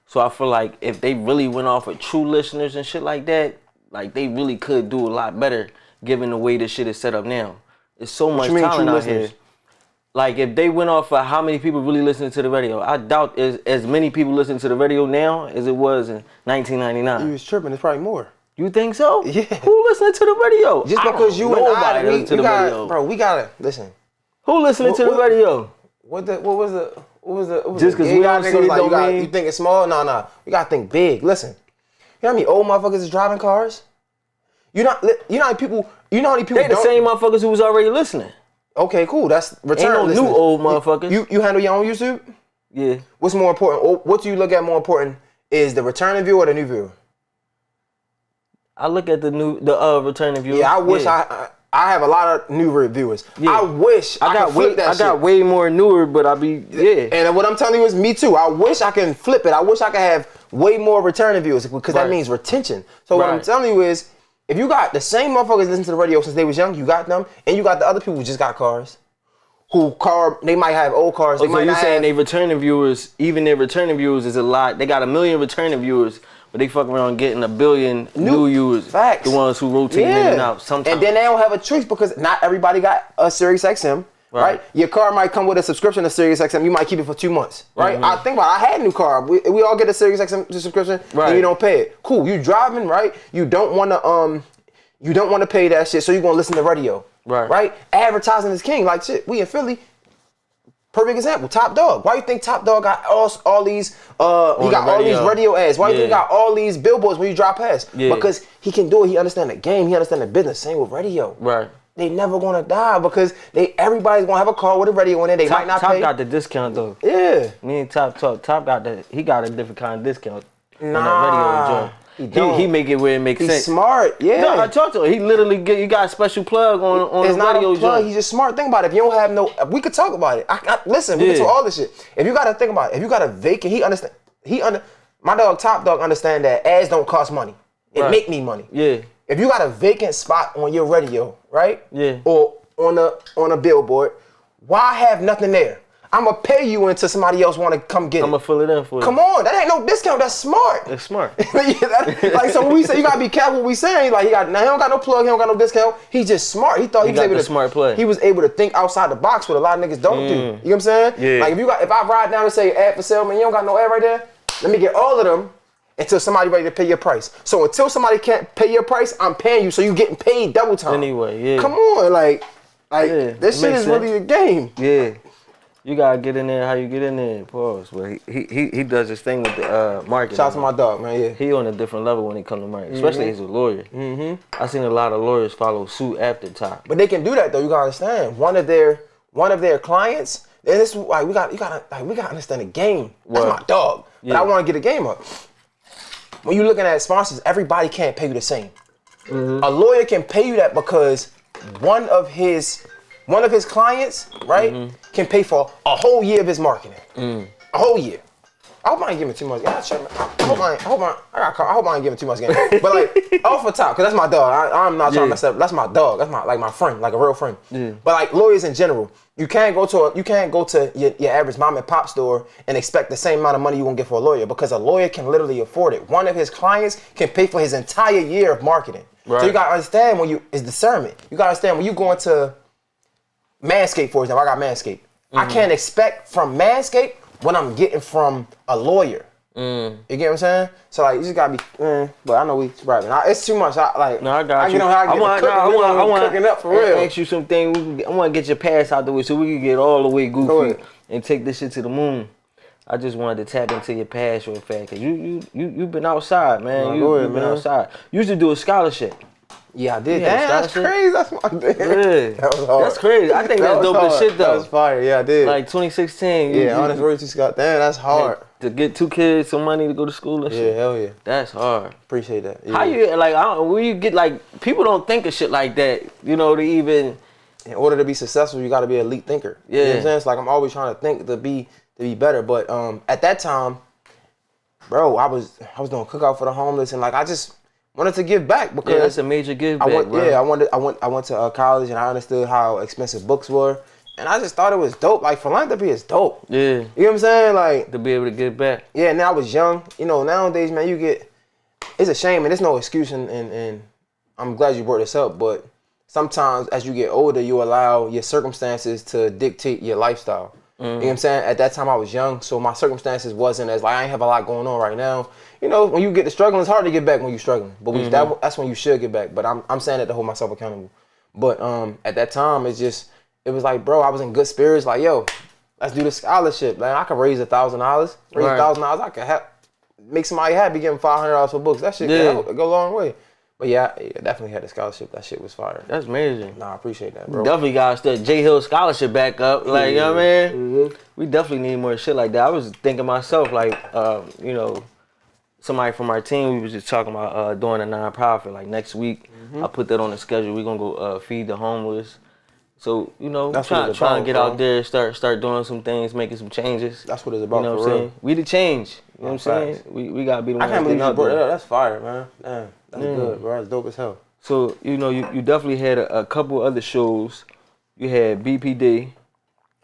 So I feel like if they really went off of true listeners and shit like that, like they really could do a lot better given the way this shit is set up now. There's so much talent out here. Like if they went off of how many people really listen to the radio, I doubt as many people listen to the radio now as it was in 1999. You was tripping, it's probably more. You think so? Yeah. Who listening to the radio? Just because you and I listen to the radio. Bro, we gotta listen. Who listening to the radio? What was the just because we don't see it don't mean you think it's small? No. You gotta think big. Listen. You know how many old motherfuckers is driving cars? You know how many people they the same motherfuckers who was already listening. Okay, cool. That's return. Ain't no listeners. New old motherfuckers. You handle your own YouTube? Yeah. What's more important? What do you look at more important? Is the returning viewer or the new viewer? I look at the returning viewers. Yeah, I wish I have a lot of new viewers. Yeah. I wish I got way more newer, but And what I'm telling you is me too. I wish I can flip it. I wish I could have way more returning viewers because that means retention. So what I'm telling you is, if you got the same motherfuckers listen to the radio since they was young, you got them, and you got the other people who just got cars. They might have old cars. So you're saying they returning viewers, even their returning viewers is a lot. They got 1 million returning viewers. But they fuck around getting 1 billion new users. Facts. The ones who rotate in and out sometimes. And then they don't have a choice because not everybody got a Sirius XM, right? Your car might come with a subscription to Sirius XM. You might keep it for 2 months, right? Mm-hmm. I think about it. I had a new car. We all get a Sirius XM subscription, and you don't pay it. Cool. You driving, right? You don't want to pay that shit, so you're going to listen to radio, right? Advertising is king. Like shit, we in Philly. Perfect example, Top Dog. Why you think Top Dog got all these these radio ads? Why you think he got all these billboards when you drive past? Yeah. Because he can do it. He understand the game. He understand the business. Same with radio. Right. They never gonna die because everybody's gonna have a car with a radio in it. They might not pay. Top got the discount though. Yeah. Me and Top got a different kind of discount. Nah. Radio he make it where it makes sense. He's smart, yeah. No, I talked to him. He literally you got a special plug on it's the not radio a plug. joint. He's just smart. Think about it. If you don't have we could talk about it. Listen, we can talk all this shit. If you gotta think about it, if you got a vacant, my dog Top Dog understand that ads don't cost money. It make me money. Yeah. If you got a vacant spot on your radio, right? Yeah. Or on a billboard, why have nothing there? I'm going to pay you until somebody else want to come get it. I'm going to fill it in for you. Come on. That ain't no discount. That's smart. It's smart. So when we say, you got to be careful what we saying. Like, he don't got no plug. He don't got no discount. He's just smart. He thought he was able to. Smart play. He was able to think outside the box, what a lot of niggas don't do. You know what I'm saying? Yeah. Like, if I ride down and say ad for sale, man, you don't got no ad right there, let me get all of them until somebody ready to pay your price. So until somebody can't pay your price, I'm paying you, so you getting paid double time. Anyway, yeah. Come on, this shit is really a game. Yeah. You gotta get in there how you get in there, pause. But he does his thing with the marketing. Shout out to my dog, man. Yeah, he on a different level when it comes to marketing, especially he's a lawyer. Mm-hmm. I seen a lot of lawyers follow suit after Top. But they can do that though. You gotta understand. One of their clients And it's like we gotta understand the game. That's my dog. But I want to get a game up. When you're looking at sponsors, everybody can't pay you the same. A lawyer can pay you that because one of his clients, right, can pay for a whole year of his marketing. A whole year. I hope I ain't giving too much. I hope I ain't giving too much game. But like off the top, cause that's my dog. I'm not trying to mess up. That's my dog. That's my friend, like a real friend. But like lawyers in general, you can't go to your average mom and pop store and expect the same amount of money you're gonna get for a lawyer, because a lawyer can literally afford it. One of his clients can pay for his entire year of marketing. Right. So you gotta understand it's discernment. You gotta understand when you go into Manscaped, for example. I got Manscaped. I can't expect from Manscaped what I'm getting from a lawyer. You get what I'm saying? So like you just gotta be, but I know we rapping. It's too much. I got you. I want cooking up for real. Ask you some things. I want to get your pass out the way so we can get all the way goofy and take this shit to the moon. I just wanted to tap into your past real fast, cause you've been outside, man. You've been outside. You used to do a scholarship. Yeah, I did. Damn, that's crazy. That's my bad. Yeah. That was hard. That's crazy. I think that's dope as shit though. That was fire. Yeah, I did. Like 2016. Honest Royalty Scott. Damn, that's hard. To get 2 kids some money to go to school and shit. Yeah, hell yeah. That's hard. Appreciate that. Yeah. How you where you get like, people don't think of shit like that, you know, to even. In order to be successful, you got to be an elite thinker. Yeah. You know what I'm saying? It's like I'm always trying to think to be better. But at that time, bro, I was doing cookout for the homeless, and like I just wanted to give back, because that's a major give back, bro. Yeah, I went to college, and I understood how expensive books were, and I just thought it was dope. Like philanthropy is dope. Yeah, you know what I'm saying? Like to be able to give back. Yeah, and I was young. You know, nowadays, man, it's a shame, and there's no excuse, and I'm glad you brought this up, but sometimes as you get older, you allow your circumstances to dictate your lifestyle. You know what I'm saying? At that time I was young, so my circumstances wasn't as like, I ain't have a lot going on right now. You know, when you get to struggling, it's hard to get back when you're struggling. But that's when you should get back. But I'm saying that to hold myself accountable. But at that time, it was like, bro, I was in good spirits. Like, yo, let's do the scholarship. Man, I could raise $1,000. Raise $1,000. I could make somebody happy, give them $500 for books. That shit could go a long way. But yeah, I definitely had a scholarship. That shit was fire. That's amazing. Nah, I appreciate that, bro. Definitely got the Jay Hill scholarship back up. Like, you know what I mean? We definitely need more shit like that. I was thinking myself, like, you know, somebody from our team, we was just talking about doing a nonprofit. Like next week, I put that on the schedule. We're gonna go feed the homeless. So, you know, trying to get out there, start doing some things, making some changes. That's what it's about. You know what I'm saying? We the change. You know what I'm saying? We gotta be the one. I can't believe you brought it up. That's fire, man. Damn. That's good, bro. That's dope as hell. So, you know, you definitely had a couple other shows. You had BPD.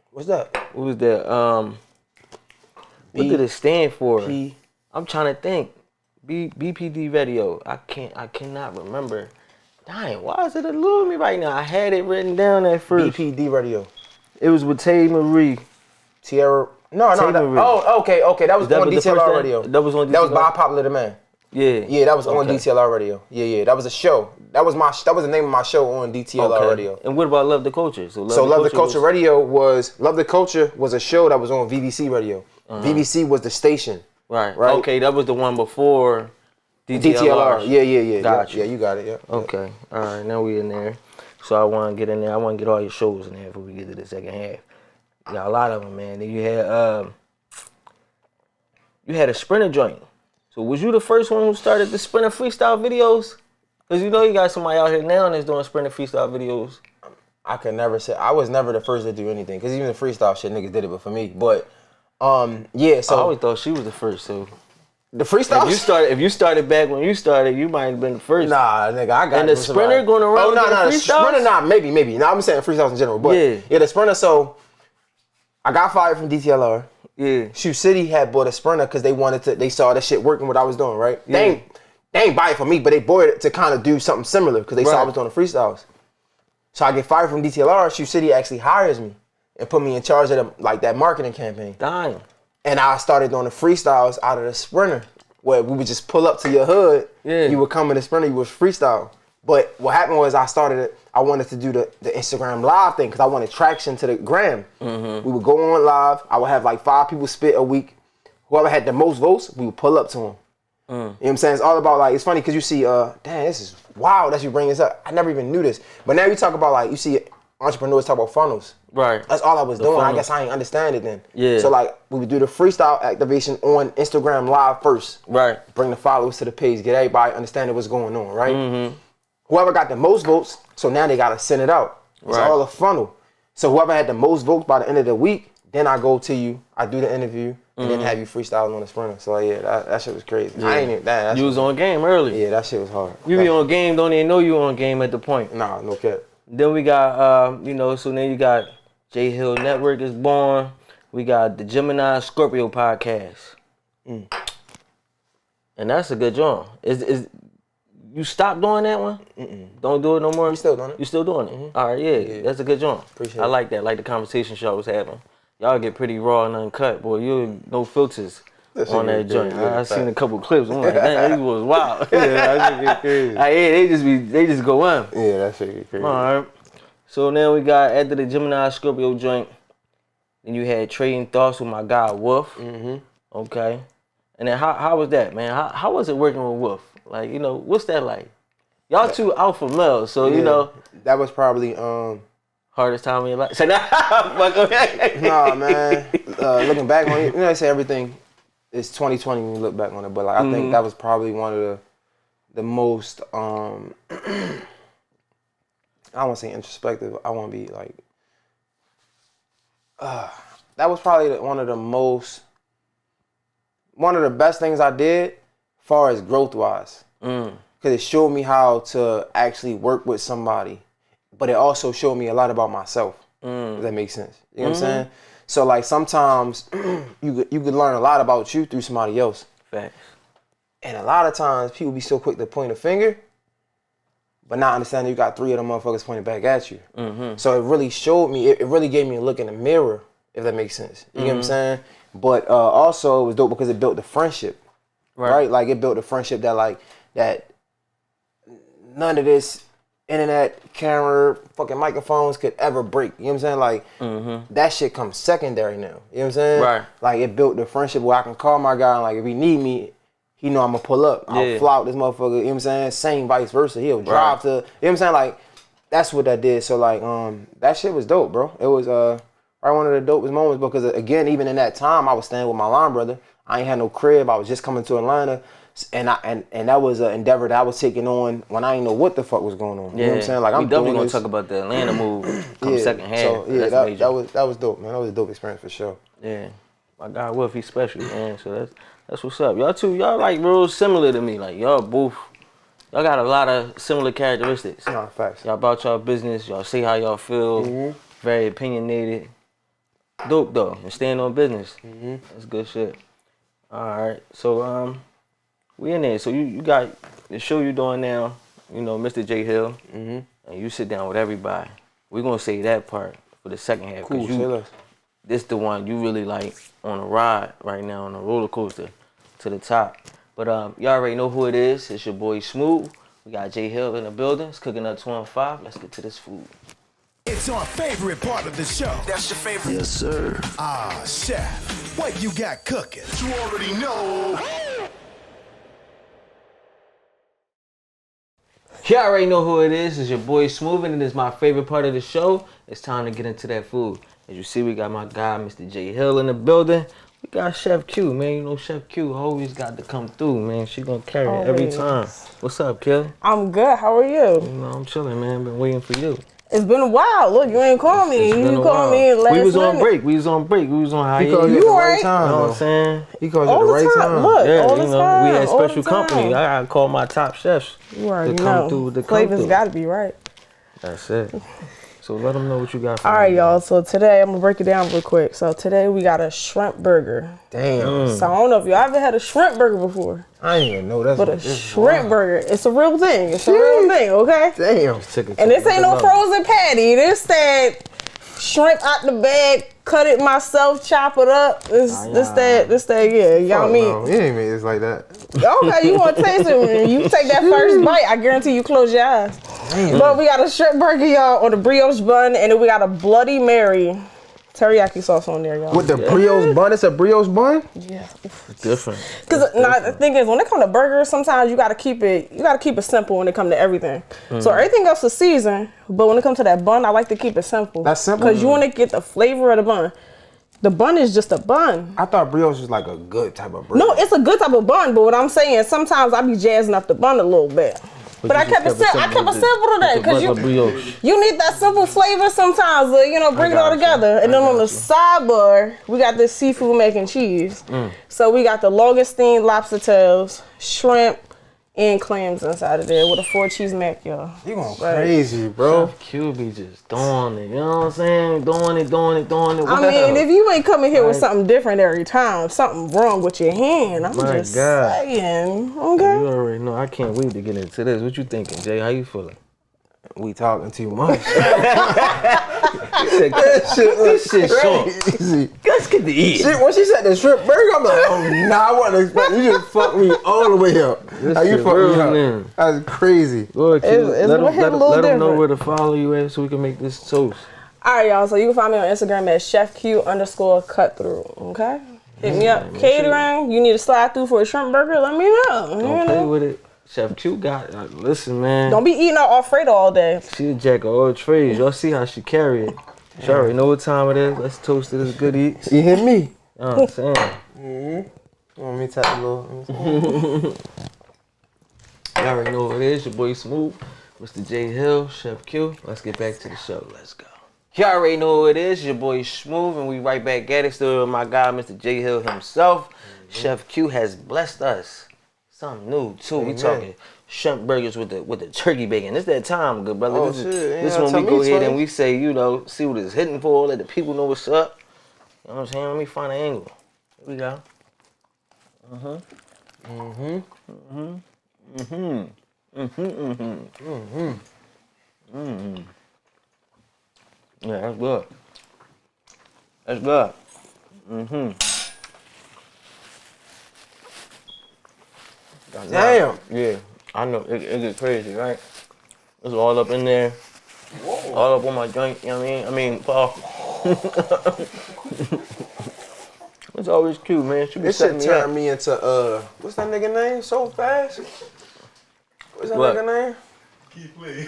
What's that? What was that? What did it stand for? I'm trying to think. BPD Radio. I cannot remember. Dang, why is it eluding me right now? I had it written down at first. BPD Radio. It was with Tay Marie. Tierra. No. Okay. That was on DTLR Radio. That was on DTLR. That was by Popular Demand. Yeah, that was on DTLR Radio. Yeah, that was a show. That was the name of my show on DTLR Radio. And what about Love the Culture? So Love the Culture Radio was a show that was on VVC Radio. VVC was the station. Right. Okay, that was the one before DTLR. Yeah. Gotcha. Yeah, you got it. Yeah. Okay. All right. Now we in there. So I want to get in there. I want to get all your shows in there before we get to the second half. You got a lot of them, man. Then you had a Sprinter joint. So was you the first one who started the Sprinter freestyle videos? Because you know you got somebody out here now that's doing Sprinter freestyle videos. I could never say. I was never the first to do anything. Because even the freestyle shit, niggas did it but for me. But, yeah, so. I always thought she was the first, so. The freestyle? If you started back when you started, you might have been the first. Nah, nigga, I got it. And the Sprinter going around the Sprinter, maybe. No, I'm saying freestyles in general. But, yeah, the Sprinter, so. I got fired from DTLR. Yeah. Shoe City had bought a Sprinter because they saw that shit working what I was doing, right? Yeah. They ain't buy it for me, but they bought it to kind of do something similar because they saw I was doing the freestyles. So I get fired from DTLR. Shoe City actually hires me and put me in charge of that marketing campaign. Dang. And I started doing the freestyles out of the Sprinter where we would just pull up to your hood. Yeah. You would come in the Sprinter, you would freestyle. But what happened was I wanted to do the Instagram live thing because I wanted traction to the gram. We would go on live. I would have like 5 people spit a week. Whoever had the most votes, we would pull up to them. You know what I'm saying? It's all about like, it's funny because you see, damn, this is wild that you bring this up. I never even knew this. But now you talk about like, you see entrepreneurs talk about funnels. Right. That's all I was doing. funnels. I guess I ain't understand it then. Yeah. So like we would do the freestyle activation on Instagram Live first. Right. Bring the followers to the page, get everybody understanding what's going on, right? Mm-hmm. Whoever got the most votes, so now they gotta send it out. It's Right. all a funnel. So whoever had the most votes by the end of the week, then I go to you, I do the interview, and then have you freestyling on the sprinter. So like, yeah, that shit was crazy. Yeah. I ain't even that. You was on game early. Yeah, that shit was hard. You be on game, don't even know you on game at the point. Nah, no cap. Then we got, so then you got Jay Hill Network is born. We got the Gemini Scorpio podcast. And that's a good joint. Is you stopped doing that one? Don't do it no more? We still doing it. You still doing it? All right, yeah. That's a good joint. Appreciate I it. like that, like the conversation show I was having. Y'all get pretty raw and uncut, boy. You no filters on that joint. I seen a couple clips. I'm like, damn, these was wild. Yeah, that shit get crazy. They just go in. Yeah, that shit get crazy. All right. So now we got, after the Gemini Scorpio joint, then you had Trading Thoughts with my guy Wolf. Okay. And then how was that, man? How was it working with Wolf? Like, what's that like? Y'all two alpha males, so that was probably hardest time in your life. Say that. nah, man. Looking back on it, they say everything is 2020 when you look back on it, but like I think that was probably one of the most I don't want to say introspective. I want to be like that was probably one of the best things I did far as growth wise. Because it showed me how to actually work with somebody, but it also showed me a lot about myself. If that makes sense. You know what I'm saying? So like sometimes you could learn a lot about you through somebody else. Facts. And a lot of times people be so quick to point a finger, but not understanding you got 3 of them motherfuckers pointing back at you. So it really showed me, it really gave me a look in the mirror, if that makes sense. You know what I'm saying? But also it was dope because it built the friendship. Right? Like it built a friendship that none of this internet, camera, fucking microphones could ever break. You know what I'm saying? Like that shit comes secondary now. You know what I'm saying? Right. Like it built the friendship where I can call my guy and like if he need me, he know I'm gonna pull up. I'll fly out this motherfucker, you know what I'm saying? Same vice versa. He'll drive to, you know what I'm saying? Like that's what that did. So like that shit was dope, bro. It was probably one of the dopest moments because again, even in that time I was staying with my line brother. I ain't had no crib. I was just coming to Atlanta. And that was an endeavor that I was taking on when I didn't know what the fuck was going on. You know what I'm saying? Like I'm definitely doing gonna this. talk about the Atlanta move come second half. So yeah, That's major. that was dope, man. That was a dope experience for sure. Yeah, my guy Wolf, he's special, man. So that's what's up. Y'all like real similar to me. Like y'all got a lot of similar characteristics. Nah, facts. Y'all about y'all business. Y'all say how y'all feel. Very opinionated. Dope though, and staying on business. That's good shit. All right, so we in there. So you got the show you doing now. Mr. Jay Hill, and you sit down with everybody. We're gonna say that part for the second half. Cool. This the one you really like on a ride right now on a roller coaster to the top. But y'all already know who it is. It's your boy Smooth. We got Jay Hill in the building. It's Cooking Up 215. Let's get to this food. It's our favorite part of the show. That's your favorite? Yes, sir. Chef, what you got cooking? You already know. Y'all already know who it is. It's your boy Smooth, and it is my favorite part of the show. It's time to get into that food. As you see, we got my guy, Mr. Jay Hill, in the building. We got Chef Q, man. Chef Q always got to come through, man. She gonna carry it every time. What's up, Kelly? I'm good. How are you? I'm chilling, man. Been waiting for you. It's been a while. Look, you ain't called me. You called me last We was on minute. break. We was on hiatus. He called you at the right time. You know what I'm saying? He called you at All the the right time. time. Look, Yeah, all the time. we had all the special time. company. I gotta call my top chefs You already to come know. through. Flavor's got to be right. That's it. So let them know what you got for All right, me. y'all. So today, I'm going to break it down real quick. So today, we got a shrimp burger. Damn. So I don't know if y'all ever had a shrimp burger before, I didn't even know that's but a what this shrimp burger, it's a real thing. It's a real thing, okay? Damn. And this ain't no frozen patty. This that shrimp out the bag, cut it myself, chop it up. This that, yeah. Y'all mean? No, you ain't made this like that. Okay, you want to taste it? When you take that first bite, I guarantee you close your eyes. Damn. But we got a shrimp burger, y'all, on a brioche bun, and then we got a Bloody Mary teriyaki sauce on there, y'all. With the brioche bun, it's a brioche bun. Yeah. It's different. Because the thing is, when it comes to burgers, sometimes you gotta keep it simple when it comes to everything. So everything else is seasoned, but when it comes to that bun, I like to keep it simple. That's simple? Because you want to get the flavor of the bun. The bun is just a bun. I thought brioche was like a good type of bread. No, it's a good type of bun, but what I'm saying, sometimes I be jazzing up the bun a little bit. But I kept it simple today because you need that simple flavor sometimes to, bring it all together. And then on the sidebar, we got this seafood mac and cheese. So we got the Augustine lobster tails, shrimp, and clams inside of there with a 4-cheese mac, y'all. You going crazy, bro. Chef Q be just doing it, you know what I'm saying? Doing it. I mean, if you ain't coming here with something different every time, something wrong with your hand, I'm just saying, okay? You already know, I can't wait to get into this. What you thinking, Jay? How you feeling? We talking too much. This shit short. Let's get to eat. Shit, when she said the shrimp burger, I'm like, oh, nah, I wasn't expecting. You just fucked me all the way up. How you fucked me up? Man. That's crazy. Let them know different. where to follow you at so we can make this toast. All right, y'all. So you can find me on Instagram at chefq_cutthrough. Okay, hit me up. Catering. You need to slide through for a shrimp burger? Let me know. Don't play with it. Chef Q got it. Listen, man. Don't be eating out Alfredo all day. She a jack of all trades. Y'all see how she carry it. She already know what time it is. Let's toast to this good eats. You hit me. You know what I'm saying? You want me to tap a little? You already know what it is. Your boy Smooth, Mr. Jay Hill, Chef Q. Let's get back to the show. Let's go. You already know who it is. Your boy Smooth, and we right back at it. Still with my guy, Mr. Jay Hill himself. Chef Q has blessed us. Something new too. We talking shrimp burgers with the turkey bacon. This that time, good brother. This when we go ahead and we say, see what it's hitting for. Let the people know what's up. You know what I'm saying? Let me find an angle. Here we go. Yeah, that's good. That's good. Damn. Yeah, I know. It get crazy, right? It's all up in there. Whoa. All up on my joint, you know what I mean? Paul. It's always cute, man. This shit turned me into, what's that nigga name? So fast? What's that nigga name? Keith Lee.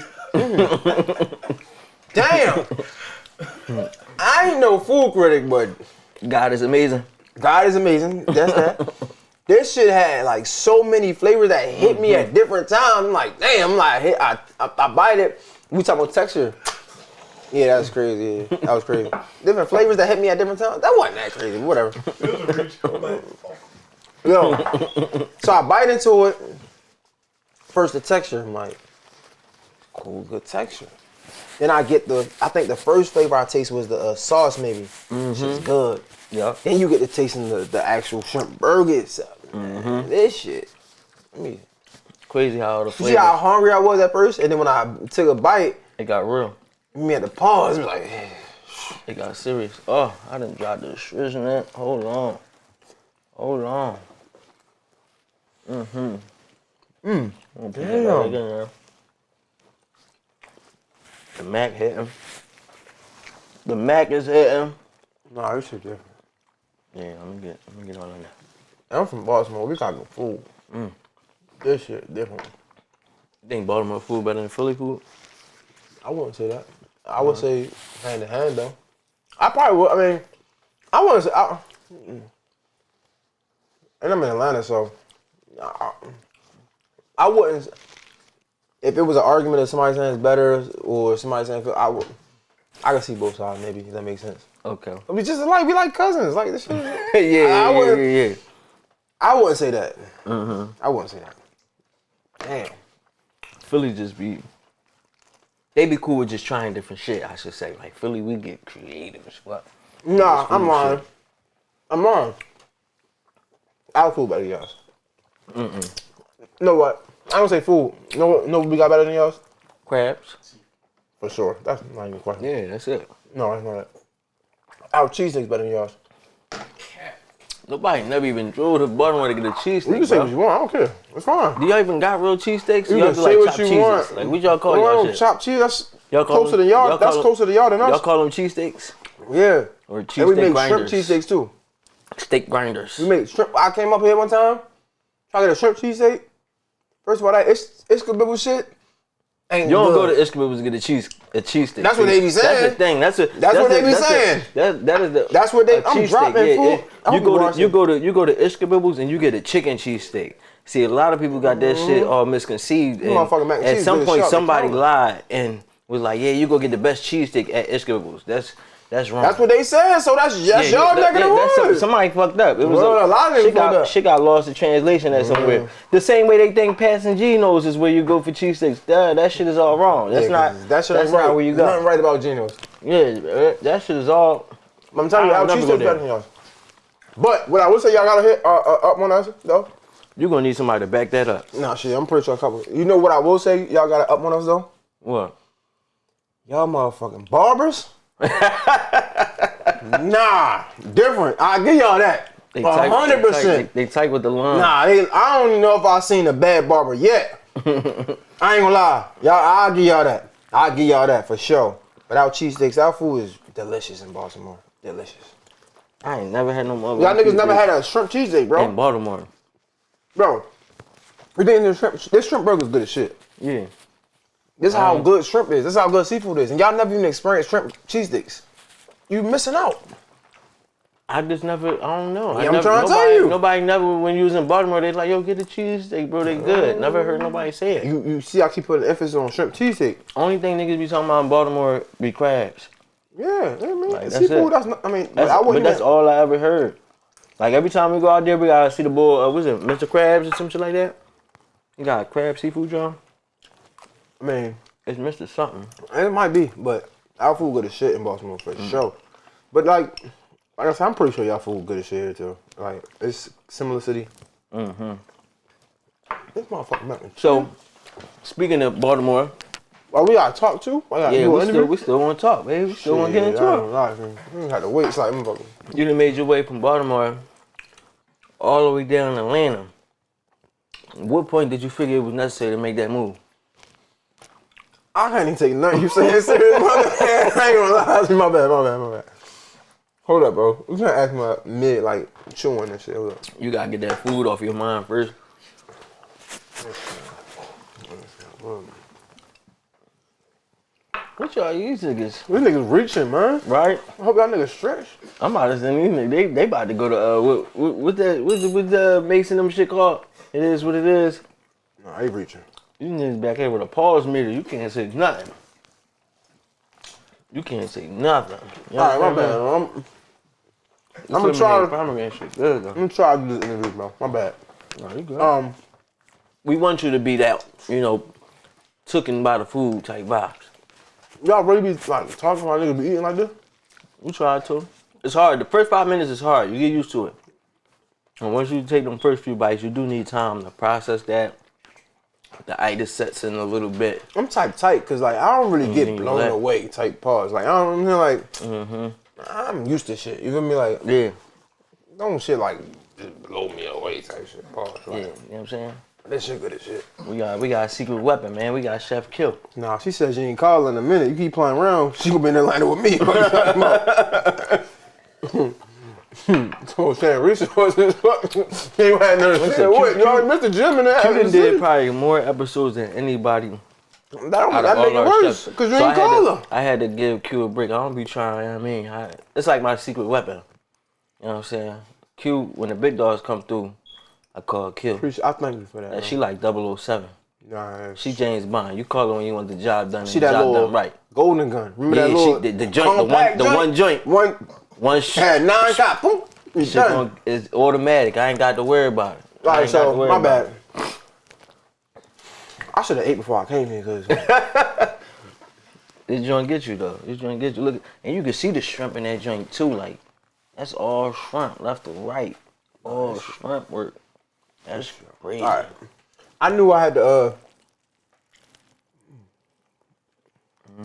Damn. I ain't no food critic, but God is amazing. God is amazing. That's that. This shit had like so many flavors that hit me at different times. I'm like, damn, I bite it. We talking about texture. Yeah, that was crazy. Yeah. That was crazy. Different flavors that hit me at different times. That wasn't that crazy. Whatever. Yo, so I bite into it. First the texture, I'm like, cool, good texture. Then I think the first flavor I taste was the sauce maybe. Which is good. Yeah. Then you get to tasting the actual shrimp burger itself. This shit. Crazy how the flavor. You see how hungry I was at first? And then when I took a bite, it got real. Me had to pause. It was like, it got serious. Oh, I done dropped the shriz in that. Hold on. Damn. The Mac hitting. The Mac is hitting. Nah, this shit different. Yeah, let me get on there. I'm from Baltimore. We talking food. This shit different. You think Baltimore food better than Philly food? I wouldn't say that. I would say hand in hand though. I probably would. I mean, I wouldn't say. And I'm in Atlanta, so I wouldn't. If it was an argument of somebody saying it's better or somebody saying I can see both sides. Maybe if that makes sense. Okay. I mean, just like we like cousins, like this shit. Yeah. I wouldn't say that. I wouldn't say that. Damn. Philly they be cool with just trying different shit, I should say. Like Philly, we get creative as well. Nah, I'm lying. Our food better than yours. Know what? I don't say food. No, what we got better than yours? Crabs. For sure. That's not even a question. Yeah, that's it. No, that's not it. Our cheesesteak's better than yours. Nobody never even drove to Baltimore to get a cheesesteak. You can say what you want. I don't care. It's fine. Do y'all even got real cheesesteaks? You can say what you want. Like, what y'all call y'all shit? Chopped cheese, that's y'all closer to y'all. That's closer to y'all than us. Y'all call them cheesesteaks? Yeah. Or cheese And we steak make grinders. shrimp cheesesteaks too. Steak grinders. We make shrimp. I came up here one time, try to get a shrimp cheesesteak. First of all, that Iskabibble shit ain't You don't good. go to Iskabibbles to get a cheesesteak. That's what they be saying. That's the thing. That's what they be saying. That is the. That's what they. a I'm cheesesteak. dropping food. You go to Iskabibbles and you get a chicken cheesesteak. See, a lot of people got that shit all misconceived. And motherfucking mac and at cheese some good as point, shit, somebody I'm telling lied and was like, "Yeah, you go get the best cheesesteak at Iskabibbles." That's wrong. That's what they said. So that's y'all negative words. Somebody fucked up. It was Well, a lot of shit niggas fucked up. shit got lost in translation at somewhere. The same way they think Pat's and Geno's is where you go for cheesesteaks. That shit is all wrong. That's not. That shit That's ain't right. not where you go. Nothing right about Geno's. Yeah, that shit is all. I'm telling you, I'll our never cheesesteaks go better there. than yours. But what I would say, y'all gotta hit up on us though. You're gonna need somebody to back that up. Nah, shit, I'm pretty sure a couple. You know what I will say? Y'all gotta up on us though. What? Y'all motherfucking barbers. Nah, different. I give y'all that. They tight- 100%. They tight with the line. Nah, I don't even know if I seen a bad barber yet. I ain't gonna lie. I'll give y'all that. I'll give y'all that for sure. But our cheesesteaks, our food is delicious in Baltimore. Delicious. I ain't never had no mother. Y'all niggas never had a shrimp cheesesteak, bro. in Baltimore. Bro, we think this shrimp burger's good as shit. Yeah. This is how good shrimp is. This is how good seafood is. And y'all never even experienced shrimp cheesesteaks. You missing out. I just never. I don't know. Yeah, I'm trying to tell you. Nobody never. When you was in Baltimore, they like, yo, get the cheesesteak, bro. They good. Never heard nobody say it. You see, I keep putting emphasis on shrimp cheesesteak. Only thing niggas be talking about in Baltimore be crabs. Yeah, I mean, Like, that's seafood. it. That's not. I mean, But that's all I ever heard. Like every time we go out there, we gotta see the boy. Was it Mr. Krabs or some shit like that? You got a crab seafood, John? I mean, It's Mr. Something. it might be, but our food good as shit in Baltimore for sure. But like I said, I'm pretty sure y'all food good as shit here too. Like it's similar city. Mm-hmm. This motherfucker mac and cheese. So, speaking of Baltimore, Oh, we gotta talk too. yeah, we still want to talk, baby. We still want to get into it. We had to wait. It's like motherfucker. You done made your way from Baltimore all the way down to Atlanta. At what point did you figure it was necessary to make that move? I can't even take nothing you saying serious. My bad. I ain't gonna lie. My bad. Hold up, bro. We gonna ask my mid like chewing and shit. Hold up. You gotta get that food off your mind first. What y'all these niggas? These niggas reaching, man. Right? I hope y'all niggas stretch. I'm about to send these niggas. They about to go to what's the Mason them shit called? It is what it is. Nah, they reaching. You niggas back here with a pause meter. You can't say nothing. You can't say nothing. You All right, my understand bad. me? I'm gonna try. Primary shit good though. I'm gonna try to do this interview, bro. My bad. No, you good. We want you to be that, taken by the food type vibes. Y'all really be like talking about niggas be eating like this? We try to. It's hard. The first 5 minutes is hard. You get used to it. And once you take them first few bites, you do need time to process that. The itis sets in a little bit. I'm tight, cause like I don't really get you blown let- away type pause. Like I don't like. I'm used to shit. You feel me? Like Yeah. don't shit like just blow me away type shit. Pause. Yeah. Like, You know what I'm saying? this shit good as shit. We got a secret weapon, man. We got Chef Kill. Nah, she said she ain't calling in a minute. You keep playing around, she gonna be in Atlanta with me. What you talking about? So saying resources. He ain't had no shit. What? You already missed the gym in that. Cuban did probably more episodes than anybody. That make it worse, cause you ain't call her. I had to give Q a break. I don't be trying, you know what I mean? It's like my secret weapon. You know what I'm saying? Q, when the big dogs come through, I call Kill. I thank you for that. And she like 007. Nah, She James Bond. You call her when you want the job done and she the that job little done right. golden gun. Remember Yeah, that little the joint, compact the one joint. One had 9 shots. Boom. shit is automatic. I ain't got to worry about it. All I right, ain't got so to worry my about bad. it. I should have ate before I came here, cause This joint get you though. This joint get you. Look, and you can see the shrimp in that joint too. Like that's all shrimp, left to right. All shrimp work. That's crazy. all right. I knew I had to.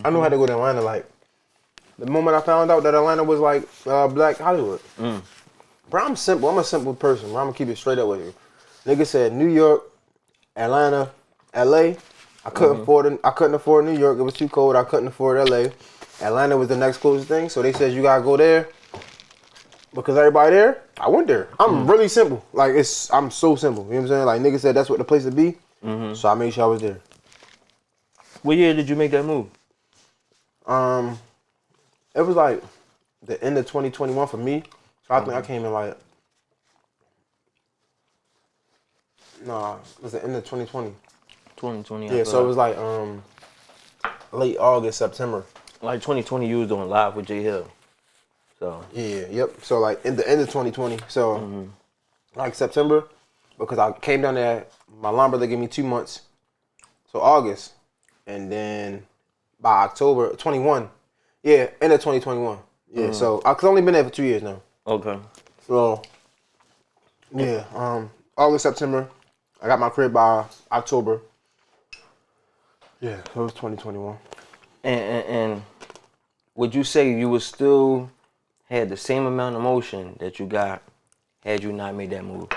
I knew I had to go to Atlanta. Like the moment I found out that Atlanta was like Black Hollywood. Bro, I'm simple. I'm a simple person. Bro, I'm gonna keep it straight up with you. Nigga said New York, Atlanta, LA. I couldn't afford New York. It was too cold. I couldn't afford LA. Atlanta was the next closest thing, so they said you gotta go there because everybody there. I went there. I'm really simple. Like I'm so simple. You know what I'm saying? Like niggas said that's what the place to be, so I made sure I was there. What year did you make that move? It was like the end of 2021 for me. So I think I came in like, it was the end of 2020. 2020. Yeah, so it was like late August, September. Like 2020, you was doing live with Jay Hill. So Yeah, yep. So like in the end of 2020. So like September, because I came down there, my line brother gave me 2 months. So August. And then by October 21. Yeah, end of 2021. Yeah, so I've only been there for 2 years now. okay. So yeah, August, September. I got my crib by October. Yeah, so it was 2021. And would you say you would still had the same amount of motion that you got had you not made that move?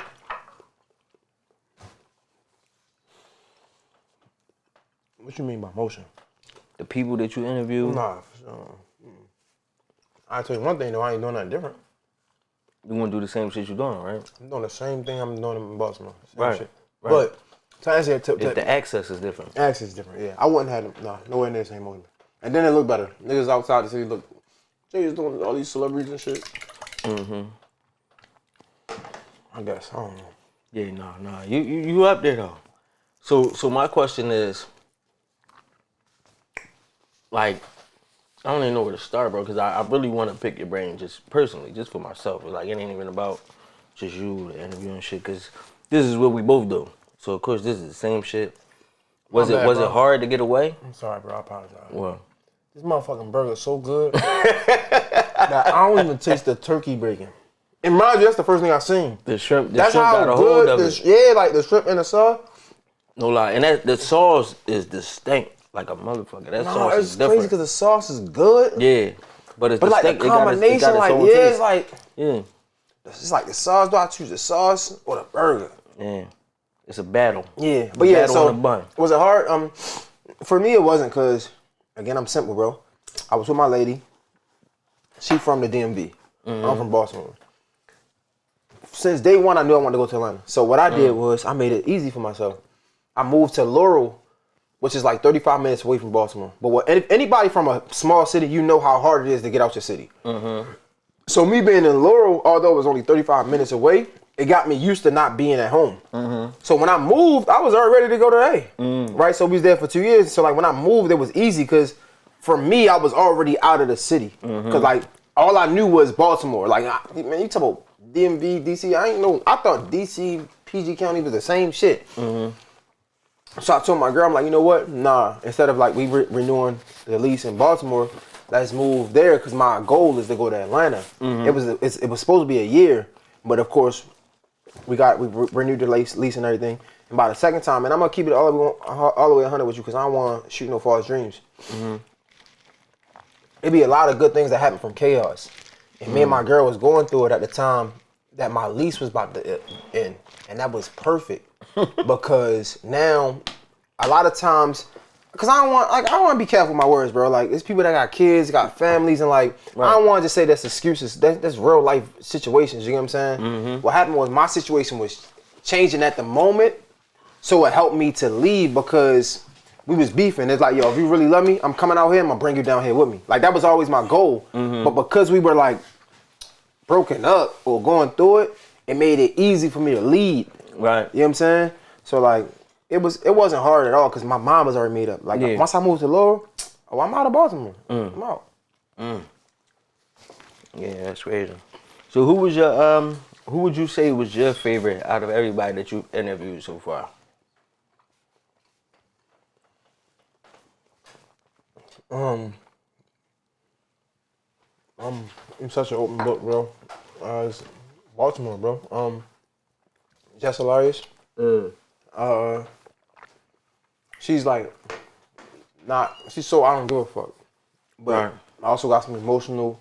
What you mean by motion? The people that you interview. Nah, for sure. I'll tell you one thing though, I ain't doing nothing different. You want to do the same shit you're doing, right? I'm doing the same thing I'm doing in Baltimore. Same Right, shit. right. But to answer your tip, The access is different. access is different, yeah. I wouldn't have them, nowhere near the same motion. And then it looked better. Niggas outside the city look, Jay is doing all these celebrities and shit. I guess, I don't know. Yeah, nah. You up there though. So my question is, like, I don't even know where to start, bro, because I really want to pick your brain just personally, just for myself. Like, it ain't even about just you, the interview and shit, because this is what we both do. So, of course, this is the same shit. Was it hard to get away? I'm sorry, bro, I apologize. Well, This motherfucking burger is so good that I don't even taste the turkey bacon. And mind you, that's the first thing I seen. the shrimp That's got how a hold of good it. yeah, like the shrimp and the sauce. No lie. And the sauce is distinct, like a motherfucker. That sauce It's is crazy different. because the sauce is good. Yeah. But it's But like the distinct. It got combination, its like own yeah, taste. it's like Yeah. it's like the sauce. Do I choose the sauce or the burger? Yeah. It's a battle. Yeah, but yeah. battle So on the bun. was it hard? For me, it wasn't because again, I'm simple, bro. I was with my lady. She from the DMV. I'm from Baltimore. Since day one, I knew I wanted to go to Atlanta. So what I did was I made it easy for myself. I moved to Laurel, which is like 35 minutes away from Baltimore. But if anybody from a small city, you know how hard it is to get out your city. So me being in Laurel, although it was only 35 minutes away, it got me used to not being at home. So when I moved, I was already ready to go to A. Right? So we was there for 2 years. So like when I moved, it was easy because for me, I was already out of the city. Because like all I knew was Baltimore. Like, man, you talk about DMV, DC, I ain't know. I thought DC, PG County was the same shit. So I told my girl, I'm like, you know what? Nah, instead of like we renewing the lease in Baltimore, let's move there because my goal is to go to Atlanta. It was supposed to be a year, but of course we renewed the lease and everything. And by the second time, and I'm gonna keep it all the way 100 with you because I don't want to shoot no false dreams. It'd be a lot of good things that happen from chaos. And me and my girl was going through it at the time that my lease was about to end. And that was perfect because now a lot of times, because I want to be careful with my words, bro. Like, there's people that got kids, got families, and like, I don't want to just say that's excuses. That's real life situations, you know what I'm saying? What happened was my situation was changing at the moment, so it helped me to leave because we was beefing. It's like, yo, if you really love me, I'm coming out here, I'm gonna bring you down here with me. Like, that was always my goal. But because we were like broken up or going through it, it made it easy for me to lead. Right. You know what I'm saying? So like, it wasn't hard at all because my mind was already made up. Like once I moved to Laurel, I'm out of Baltimore. I'm out. Yeah, that's crazy. So who would you say was your favorite out of everybody that you interviewed so far? I'm such an open book, bro. It's Baltimore, bro. Jess Hilarious. She's like she's so I don't give a fuck. But I also got some emotional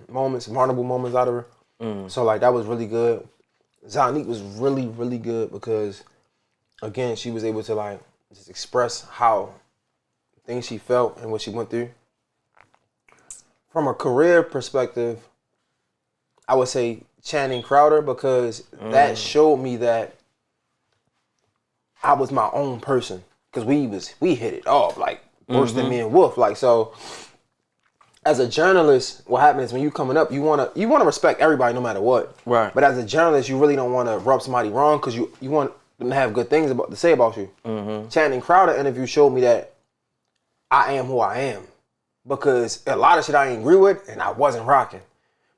moments, vulnerable moments out of her. So like that was really good. Zanique was really, really good because again, she was able to like just express how things she felt and what she went through. From a career perspective, I would say Channing Crowder, because that showed me that I was my own person. Because we hit it off like worse than me and Wolf. Like, so as a journalist, what happens when you coming up, you wanna respect everybody no matter what. Right. But as a journalist, you really don't want to rub somebody wrong because you want them to have good things to say about you. Channing Crowder interview showed me that I am who I am. Because a lot of shit I ain't agree with and I wasn't rocking.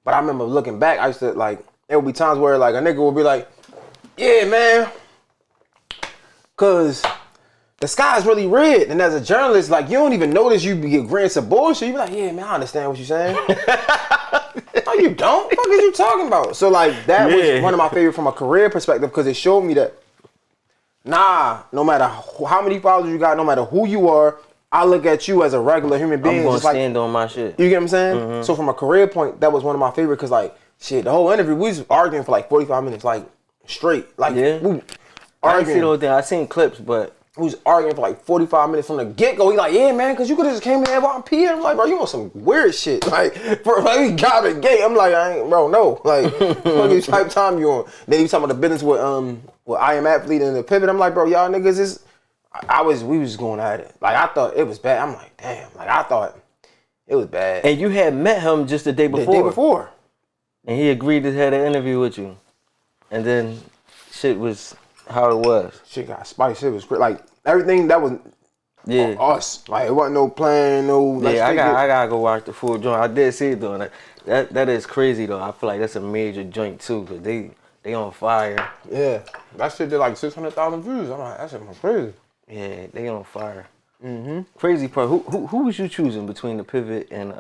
But I remember looking back, I used to like, there would be times where like a nigga would be like, yeah, man, cause the sky's really red. And as a journalist, like, you don't even notice you be agreeing to bullshit. You be like, yeah, man, I understand what you're saying. No, you don't. What the fuck is you talking about? So like, that was one of my favorite from a career perspective, because it showed me that, no matter how many followers you got, no matter who you are, I look at you as a regular human being. I'm gonna stand on my shit. You get what I'm saying? So from a career point, that was one of my favorite, because like, shit, the whole interview, we was arguing for like 45 minutes, like straight. Like, we I didn't see the whole thing. I seen clips, but we was arguing for like 45 minutes from the get-go. He like, yeah, man, because you could have just came in there while I'm peeing. I'm like, bro, you want some weird shit. Like, we got the gate. I'm like, bro, no. Like, what type time you on? Then he talking about the business with I Am Athlete and the pivot. I'm like, bro, y'all niggas is... we was going at it. Like, I thought it was bad. I'm like, damn. Like, I thought it was bad. And you had met him just the day before. The day before. And he agreed to have an interview with you. And then shit was how it was. Shit got spicy. It was great. Like, everything that was us. Like, it wasn't no plan, no... Yeah, I gotta go watch the full joint. I did see it, though. That is crazy, though. I feel like that's a major joint, too, because they on fire. Yeah. That shit did like 600,000 views. I'm like, that shit was crazy. Yeah, they on fire. Crazy part. Who was you choosing between the pivot and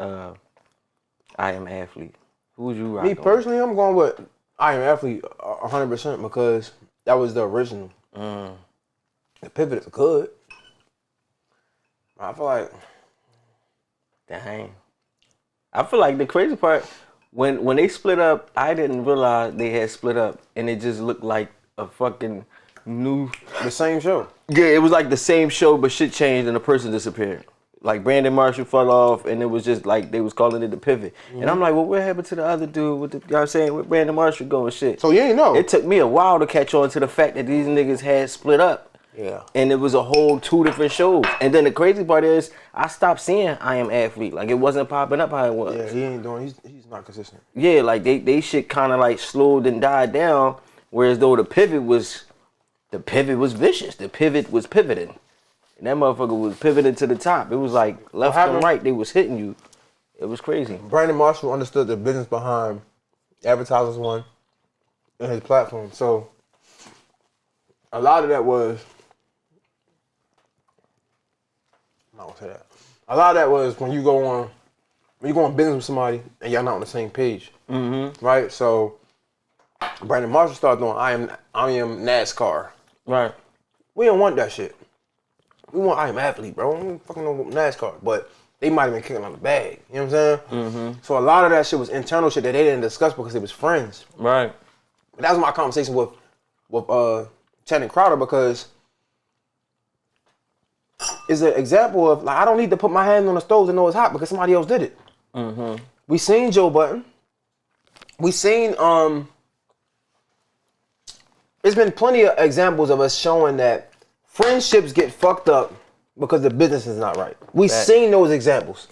I Am Athlete? Who was you rocking? Me personally, I'm going with I Am Athlete 100% because that was the original. The pivot is good. I feel like, dang. I feel like the crazy part, when they split up, I didn't realize they had split up, and it just looked like a fucking new... The same show. Yeah, it was like the same show, but shit changed and the person disappeared. Like Brandon Marshall fell off, and it was just like they was calling it the pivot. And I'm like, well, what happened to the other dude? You know what I'm saying? Where Brandon Marshall going? Shit. So you ain't know. It took me a while to catch on to the fact that these niggas had split up. Yeah. And it was a whole 2 different shows. And then the crazy part is, I stopped seeing I Am Athlete. Like, it wasn't popping up how it was. Yeah, he ain't doing. He's not consistent. Yeah, like they shit kind of like slowed and died down. Whereas though the pivot was vicious. The pivot was pivoting. And that motherfucker was pivoting to the top. It was like left and right. They was hitting you. It was crazy. Brandon Marshall understood the business behind Advertisers One and his platform. So a lot of that was, I'm not gonna say that. A lot of that was when you go on business with somebody and y'all not on the same page. Right? So Brandon Marshall started doing I am NASCAR. Right. We don't want that shit. We want I Am Athlete, bro. We don't fucking know NASCAR. But they might have been kicking on the bag. You know what I'm saying? So a lot of that shit was internal shit that they didn't discuss because it was friends. Right. But that was my conversation with Channing Crowder, because it's an example of, like, I don't need to put my hand on the stove to know it's hot because somebody else did it. We seen Joe Budden. We seen there's been plenty of examples of us showing that friendships get fucked up because the business is not right. We seen those examples.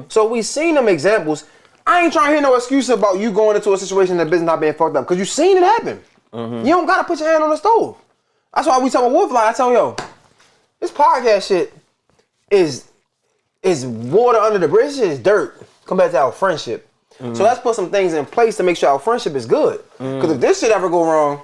So we seen them examples. I ain't trying to hear no excuse about you going into a situation that business not being fucked up, because you seen it happen. You don't gotta put your hand on the stove. That's why we tell Wolf, like, I tell yo, this podcast shit is water under the bridge. This shit is dirt compared to our friendship. So let's put some things in place to make sure our friendship is good. Because if this shit ever go wrong,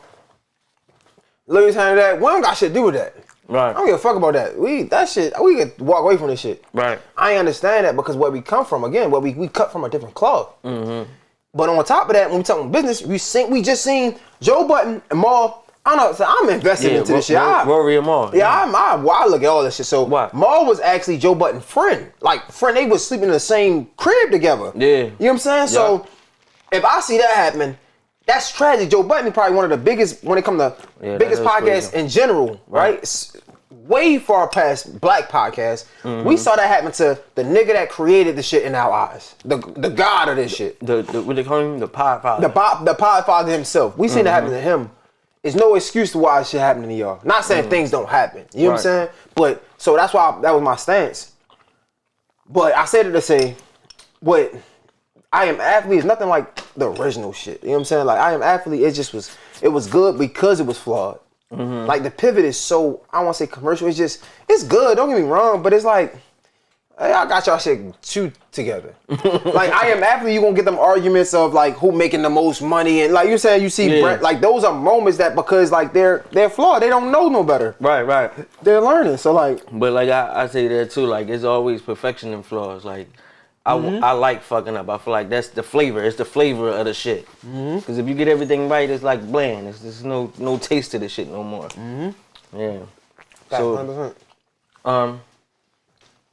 let me tell you that, we don't got shit to do with that. Right. I don't give a fuck about that. We can walk away from this shit. Right. I understand that, because where we come from, again, where we cut from a different cloth. But on top of that, when we talking business, we just seen Joe Budden and Maul. I don't know, so I'm invested into this shit. Rory and Maul. I look at all this shit. So Maul was actually Joe Budden's friend. They was sleeping in the same crib together. Yeah. You know what I'm saying? So if I see that happening, that's tragic. Joe Budden is probably one of the biggest, when it comes to biggest podcasts in general, right? way far past black podcasts. We saw that happen to the nigga that created the shit in our eyes. The god of this shit. The what they call him? The Podfather. The Podfather himself. We seen that happen to him. There's no excuse to why shit happening to y'all. Not saying things don't happen. You know what I'm saying? But so that's why that was my stance. But I said it to say, what I Am Athlete is nothing like the original shit. You know what I'm saying? Like I Am Athlete, it was good because it was flawed. Like the pivot is so, I don't want to say commercial, it's good, don't get me wrong, but it's like, hey, I got y'all shit two together. Like I Am Athlete, you gonna get them arguments of like who making the most money, and like you said, you see Brent, like those are moments that because like they're flawed, they don't know no better. Right. They're learning, so like. But like I say that too, like it's always perfection and flaws. Like I like fucking up. I feel like that's the flavor. It's the flavor of the shit. Because if you get everything right, it's like bland. There's no taste to the shit no more. Yeah. So 100%.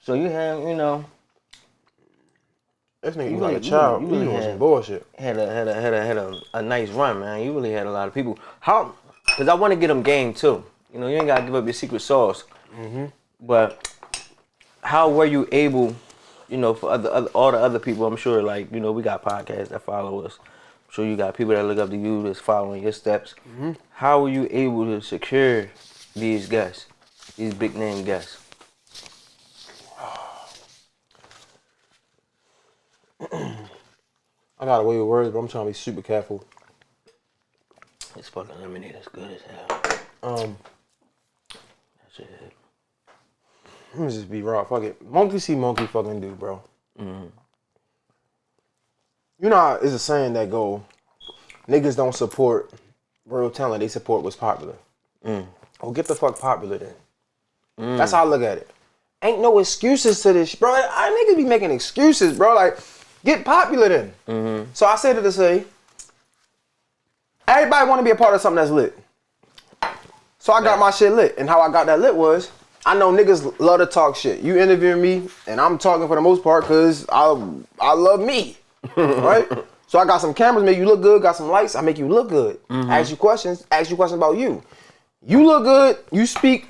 So you have, you know. This nigga like a child. You really had some bullshit. Had a nice run, man. You really had a lot of people. How? Because I want to get them game too. You know, you ain't gotta give up your secret sauce. But how were you able? You know, for all the other people, I'm sure, like, you know, we got podcasts that follow us. I'm sure you got people that look up to you that's following your steps. How were you able to secure these guests, these big name guests? I got away with words, but I'm trying to be super careful. This fucking lemonade is good as hell. That's it. Let me just be raw. Fuck it. Monkey see, monkey fucking do, bro. You know how it's a saying that go, niggas don't support real talent, they support what's popular. Oh, get the fuck popular then. That's how I look at it. Ain't no excuses to this, bro. I niggas be making excuses, bro. Like, get popular then. So I said it to say, everybody want to be a part of something that's lit. So I got my shit lit. And how I got that lit was, I know niggas love to talk shit. You interviewing me, and I'm talking for the most part because I love me, right? So I got some cameras, make you look good. Got some lights, I make you look good. Ask you questions about you. You look good, you speak,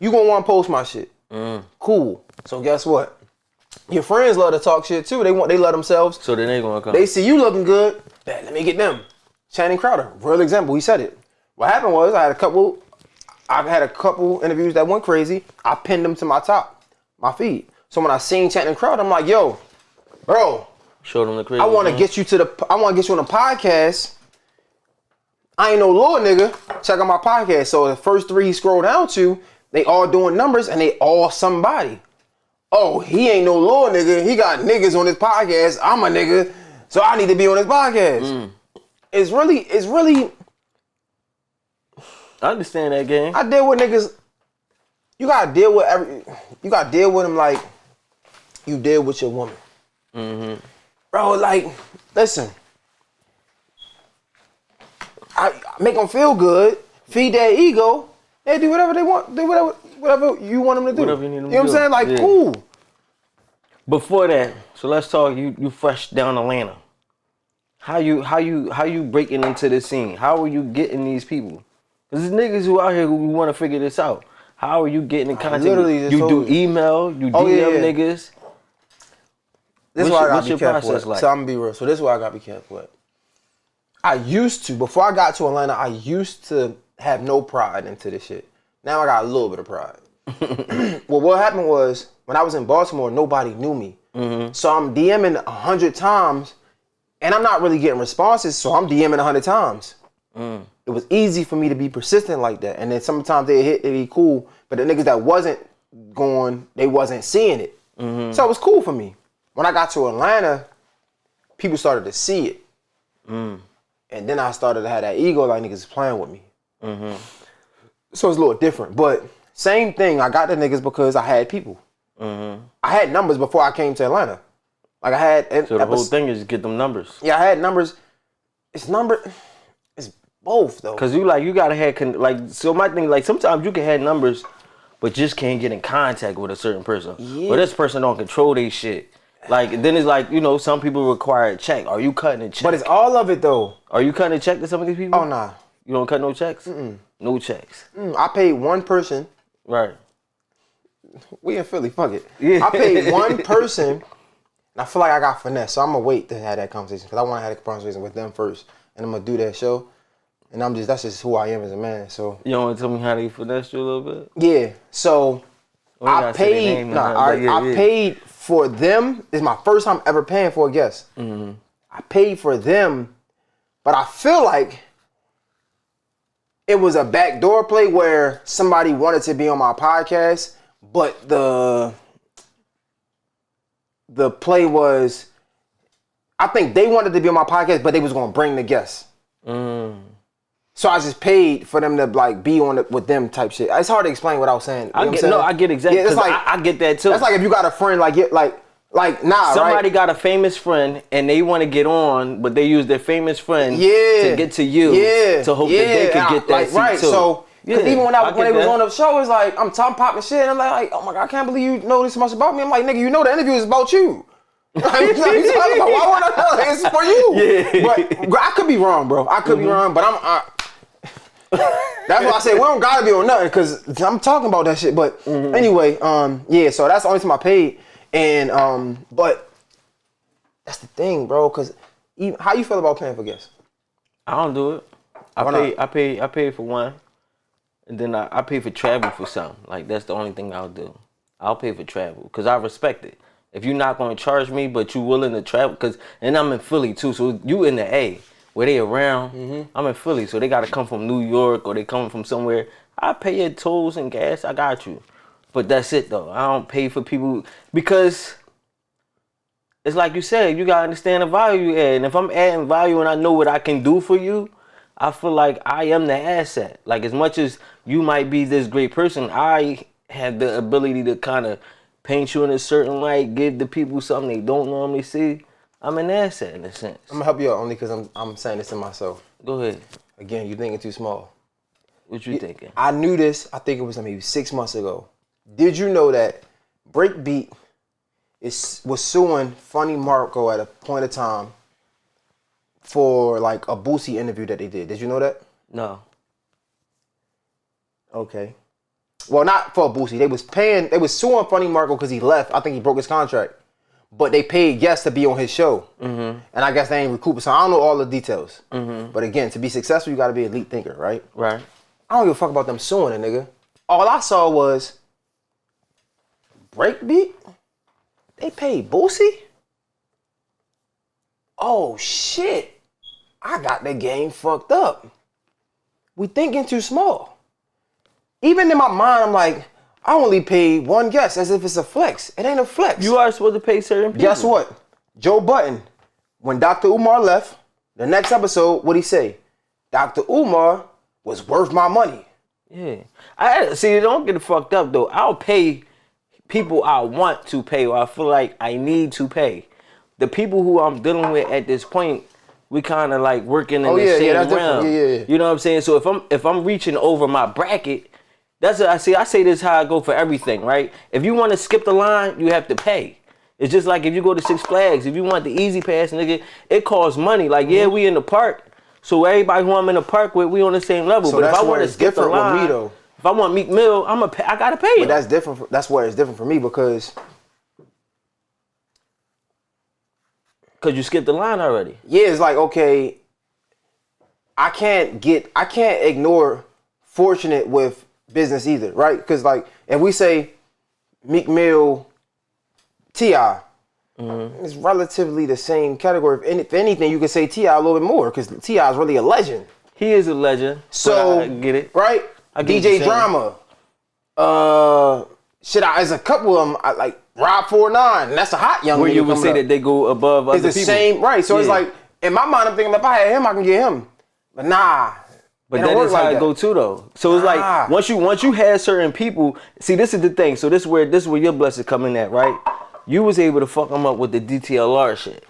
you gonna want to post my shit. Cool. So guess what? Your friends love to talk shit too. They love themselves. So then they gonna come. They see you looking good. Bet, let me get them. Channing Crowder, real example. He said it. What happened was I had a couple interviews that went crazy. I pinned them to my feed. So when I seen Channing Crowder, I'm like, yo, bro, show them the crazy. I want to get you on the podcast. I ain't no little nigga. Check out my podcast. So the first three he scrolled down to, they all doing numbers and they all somebody. Oh, he ain't no little nigga. He got niggas on his podcast. I'm a nigga, so I need to be on his podcast. It's really. I understand that game. I deal with niggas. You gotta deal with them like you deal with your woman. Bro, like, listen. I make them feel good, feed their ego. They do whatever they want. Do whatever you want them to do. Whatever you need them to do. You know what I'm saying? Like, cool. Before that, so let's talk. You fresh down Atlanta. How you breaking into the scene? How are you getting these people? Cause there's niggas who out here who want to figure this out. How are you getting in contact? You do email, you DM niggas. This is why I gotta be careful with. So I'm gonna be real. So this is why I gotta be careful with. I used to, before I got to Atlanta, I used to have no pride into this shit. Now I got a little bit of pride. Well, what happened was, when I was in Baltimore, nobody knew me. So I'm DMing 100 times, and I'm not really getting responses, so I'm DMing 100 times. It was easy for me to be persistent like that. And then sometimes they hit, it'd be cool, but the niggas that wasn't going, they wasn't seeing it. So it was cool for me. When I got to Atlanta, people started to see it. And then I started to have that ego, like niggas playing with me. So it's a little different, but same thing. I got the niggas because I had people. I had numbers before I came to Atlanta. Like I had. So the whole thing is get them numbers. Yeah, I had numbers. It's both though. Cause you gotta have so my thing, like, sometimes you can have numbers, but just can't get in contact with a certain person. But this person don't control their shit. Like, then it's like, you know, some people require a check. Are you cutting a check? But it's all of it though. Are you cutting a check to some of these people? Oh nah. You don't cut no checks? No checks. I paid one person. Right. we in Philly, fuck it. Yeah. I paid one person, and I feel like I got finesse, so I'm gonna wait to have that conversation because I want to have a conversation with them first, and I'm gonna do that show, and that's just who I am as a man. So You don't want to tell me how they finessed you a little bit? yeah, so I paid. I paid for them. This is my first time ever paying for a guest. Mm-hmm. I paid for them, but I feel like it was a backdoor play where somebody wanted to be on my podcast, but the play was, I think they wanted to be on my podcast, but they was gonna bring the guests. So I just paid for them to like be on it with them type shit. It's hard to explain what I was saying. I get exactly. Yeah, it's like I get that too. That's like if you got a friend somebody got a famous friend and they want to get on, but they use their famous friend to get to you to hope that they could get that seat right. too. So because even when they was on the show, it's like I'm popping shit, and I'm like, oh my god, I can't believe you know this much about me. I'm like, nigga, you know the interview is about you. Why would I know? It's for you. Yeah. But I could be wrong, bro. I could be wrong, but that's why I say we don't gotta be on nothing because I'm talking about that shit. But anyway, so that's the only time I paid. And but that's the thing, bro. Cause how you feel about paying for guests? I don't do it. I pay for one, and then I pay for travel for some. Like that's the only thing I'll do. I'll pay for travel because I respect it. If you're not gonna charge me, but you willing to travel, and I'm in Philly too, so you in the A where they around. I'm in Philly, so they gotta come from New York or they coming from somewhere. I pay your tolls and gas. I got you. But that's it though. I don't pay for people because it's like you said, you gotta understand the value you add. And if I'm adding value and I know what I can do for you, I feel like I am the asset. Like as much as you might be this great person, I have the ability to kind of paint you in a certain light, give the people something they don't normally see. I'm an asset in a sense. I'm gonna help you out only because I'm saying this to myself. Go ahead. Again, you're thinking too small. What you thinking? I knew this. I think it was maybe 6 months ago. Did you know that Breakbeat was suing Funny Marco at a point of time for like a Boosie interview that they did? Did you know that? No. Okay. Well, not for a Boosie. They was suing Funny Marco because he left. I think he broke his contract. But they paid guests to be on his show. And I guess they ain't recouping. So I don't know all the details. But again, to be successful, you got to be an elite thinker, right? Right. I don't give a fuck about them suing a nigga. All I saw was Breakbeat. They paid Boosie. Oh shit! I got the game fucked up. We thinking too small. Even in my mind, I'm like, I only paid one guest as if it's a flex. It ain't a flex. You are supposed to pay certain people. Guess what? Joe Budden, when Dr. Umar left, the next episode, what'd he say? Dr. Umar was worth my money. Yeah. Don't get it fucked up though. I'll pay people I want to pay or I feel like I need to pay. The people who I'm dealing with at this point, we kind of like working in the same realm. Yeah. You know what I'm saying? So if I'm reaching over my bracket, that's what I say this how I go for everything, right? If you want to skip the line, you have to pay. It's just like if you go to Six Flags, if you want the easy pass, nigga, it costs money. Like, we in the park, so everybody who I'm in the park with, we on the same level. So but if I want to skip the line, with me, though. If I want Meek Mill, I gotta pay him. But that's different. That's where it's different for me because you skipped the line already. Yeah, it's like, okay, I can't ignore fortunate with business either, right? Because like if we say Meek Mill, T.I., it's relatively the same category. If anything, you could say T.I. a little bit more because T.I. is really a legend. He is a legend. So I get it, right? DJ Drama. There's a couple of them like Rob 49, and that's a hot young. Where you would say that they go above other people. It's the same, right? So it's like in my mind, I'm thinking if I had him, I can get him. But nah. But that is how it go too though. So it's like once you had certain people, see this is the thing. So this is where your blessing come in at, right? You was able to fuck them up with the DTLR shit.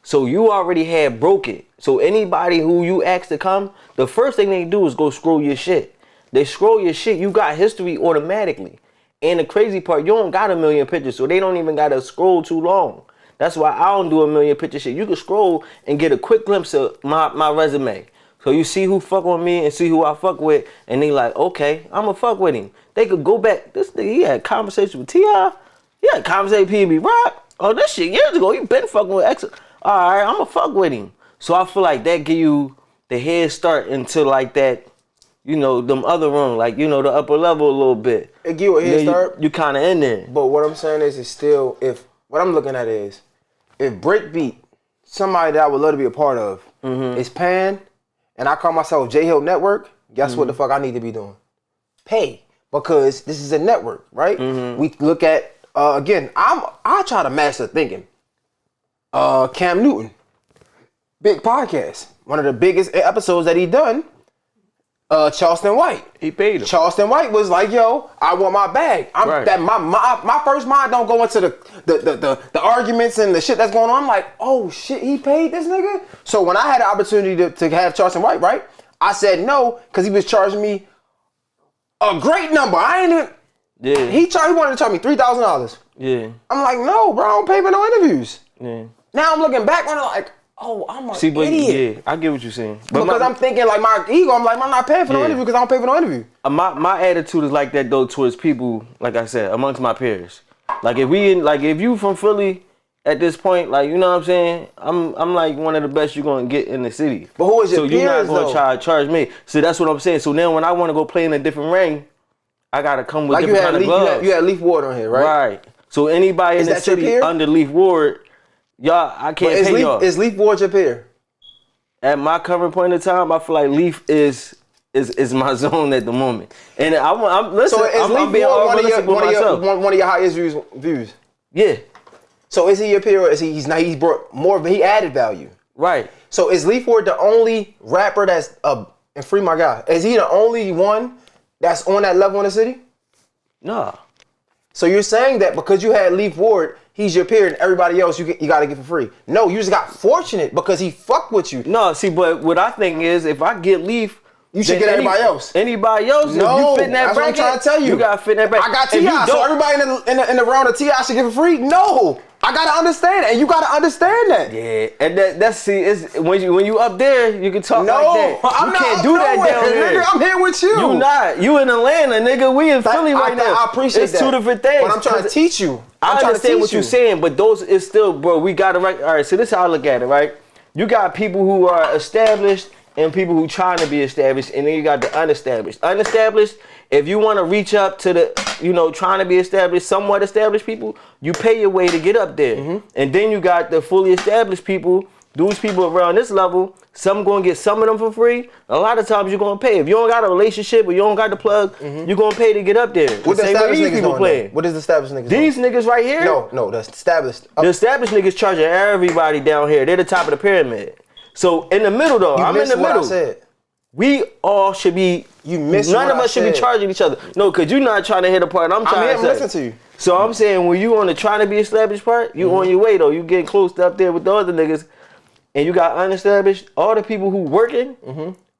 So you already had broke it. So anybody who you asked to come, the first thing they do is go scroll your shit. They scroll your shit, you got history automatically. And the crazy part, you don't got 1 million pictures, so they don't even gotta scroll too long. That's why I don't do 1 million picture shit. You can scroll and get a quick glimpse of my resume. So you see who fuck with me and see who I fuck with, and they like, okay, I'ma fuck with him. they could go back. This nigga, he had conversation with T.I. He had conversation with P.B. Rock. Oh, this shit years ago. He been fucking with X. All right, I'm gonna fuck with him. So I feel like that give you the head start into like that, you know, them other room, like, you know, the upper level a little bit. It give you a head start. You kind of in there. But what I'm saying is, it's still, what I'm looking at is, if Breakbeat, somebody that I would love to be a part of, is paying, and I call myself Jay Hill Network, guess what the fuck I need to be doing? Pay. Because this is a network, right? We look at, again, I try to master thinking. Cam Newton, big podcast. One of the biggest episodes that he done, Charleston White. He paid him. Charleston White was like, yo, I want my bag. My first mind don't go into the arguments and the shit that's going on. I'm like, oh shit, he paid this nigga? So when I had the opportunity to have Charleston White, right? I said no, because he was charging me a great number. I ain't even... Yeah. He wanted to charge me $3,000. Yeah. I'm like, no, bro, I don't pay for no interviews. Yeah. Now I'm looking back on it like, oh, I'm an idiot. Yeah, I get what you're saying. But because I'm thinking like my ego, I'm like, I'm not paying for no interview because I don't pay for no interview. My attitude is like that though towards people, like I said, amongst my peers. Like if you from Philly at this point, like, you know what I'm saying, I'm like one of the best you're gonna get in the city. But who is your peers, so you're not gonna try to charge me. So that's what I'm saying. So now when I want to go play in a different ring, I gotta come with like different kind of gloves. You had Leaf Ward on here, right? Right. So anybody in the city under Leaf Ward, y'all, I can't pay y'all. Is Leaf Ward your peer? At my current point in time, I feel like Leaf is my zone at the moment. And I'm listen. So is Leaf Ward one of your highest views? Yeah. So is he your peer, or is he's brought more, but he added value? Right. So is Leaf Ward the only rapper that's and free my guy? Is he the only one that's on that level in the city? Nah. So you're saying that because you had Leaf Ward, he's your peer, and everybody else you got to get for free? No, you just got fortunate because he fucked with you. No, see, but what I think is if I get Leaf, you should get everybody else. Anybody else? No, if you fit in that that's bracket, what I'm trying to tell you. You got to fit in that bracket. I got T.I., so everybody in the round of T.I. should get for free? No. I gotta understand it, and you gotta understand that. Yeah, and that's it's when you up there, you can talk like that. I'm can't do that down here. Nigga, I'm here with you. You not. You in Atlanta, nigga. We in Philly right now. I appreciate it's that. It's two different things. But I'm trying to teach you. I understand what you're saying, but those is still, bro. We gotta all right. So this is how I look at it, right? You got people who are established and people who trying to be established, and then you got the unestablished. Unestablished. If you want to reach up to the, you know, trying to be established, somewhat established people, you pay your way to get up there. And then you got the fully established people, those people around this level, some going to get some of them for free. A lot of times you're going to pay. If you don't got a relationship or you don't got the plug, you're going to pay to get up there. What the established niggas people playing? What is the established niggas These niggas right here? No, the established. The established niggas charging everybody down here. They're the top of the pyramid. So in the middle though, I'm in the middle. I said. We all should be. None of us should be charging each other. No, because you're not trying to hit a part. I'm trying to listen to you. So I'm saying when you on the trying to be established part, you on your way though. You getting close to up there with the other niggas, and you got unestablished. All the people who working,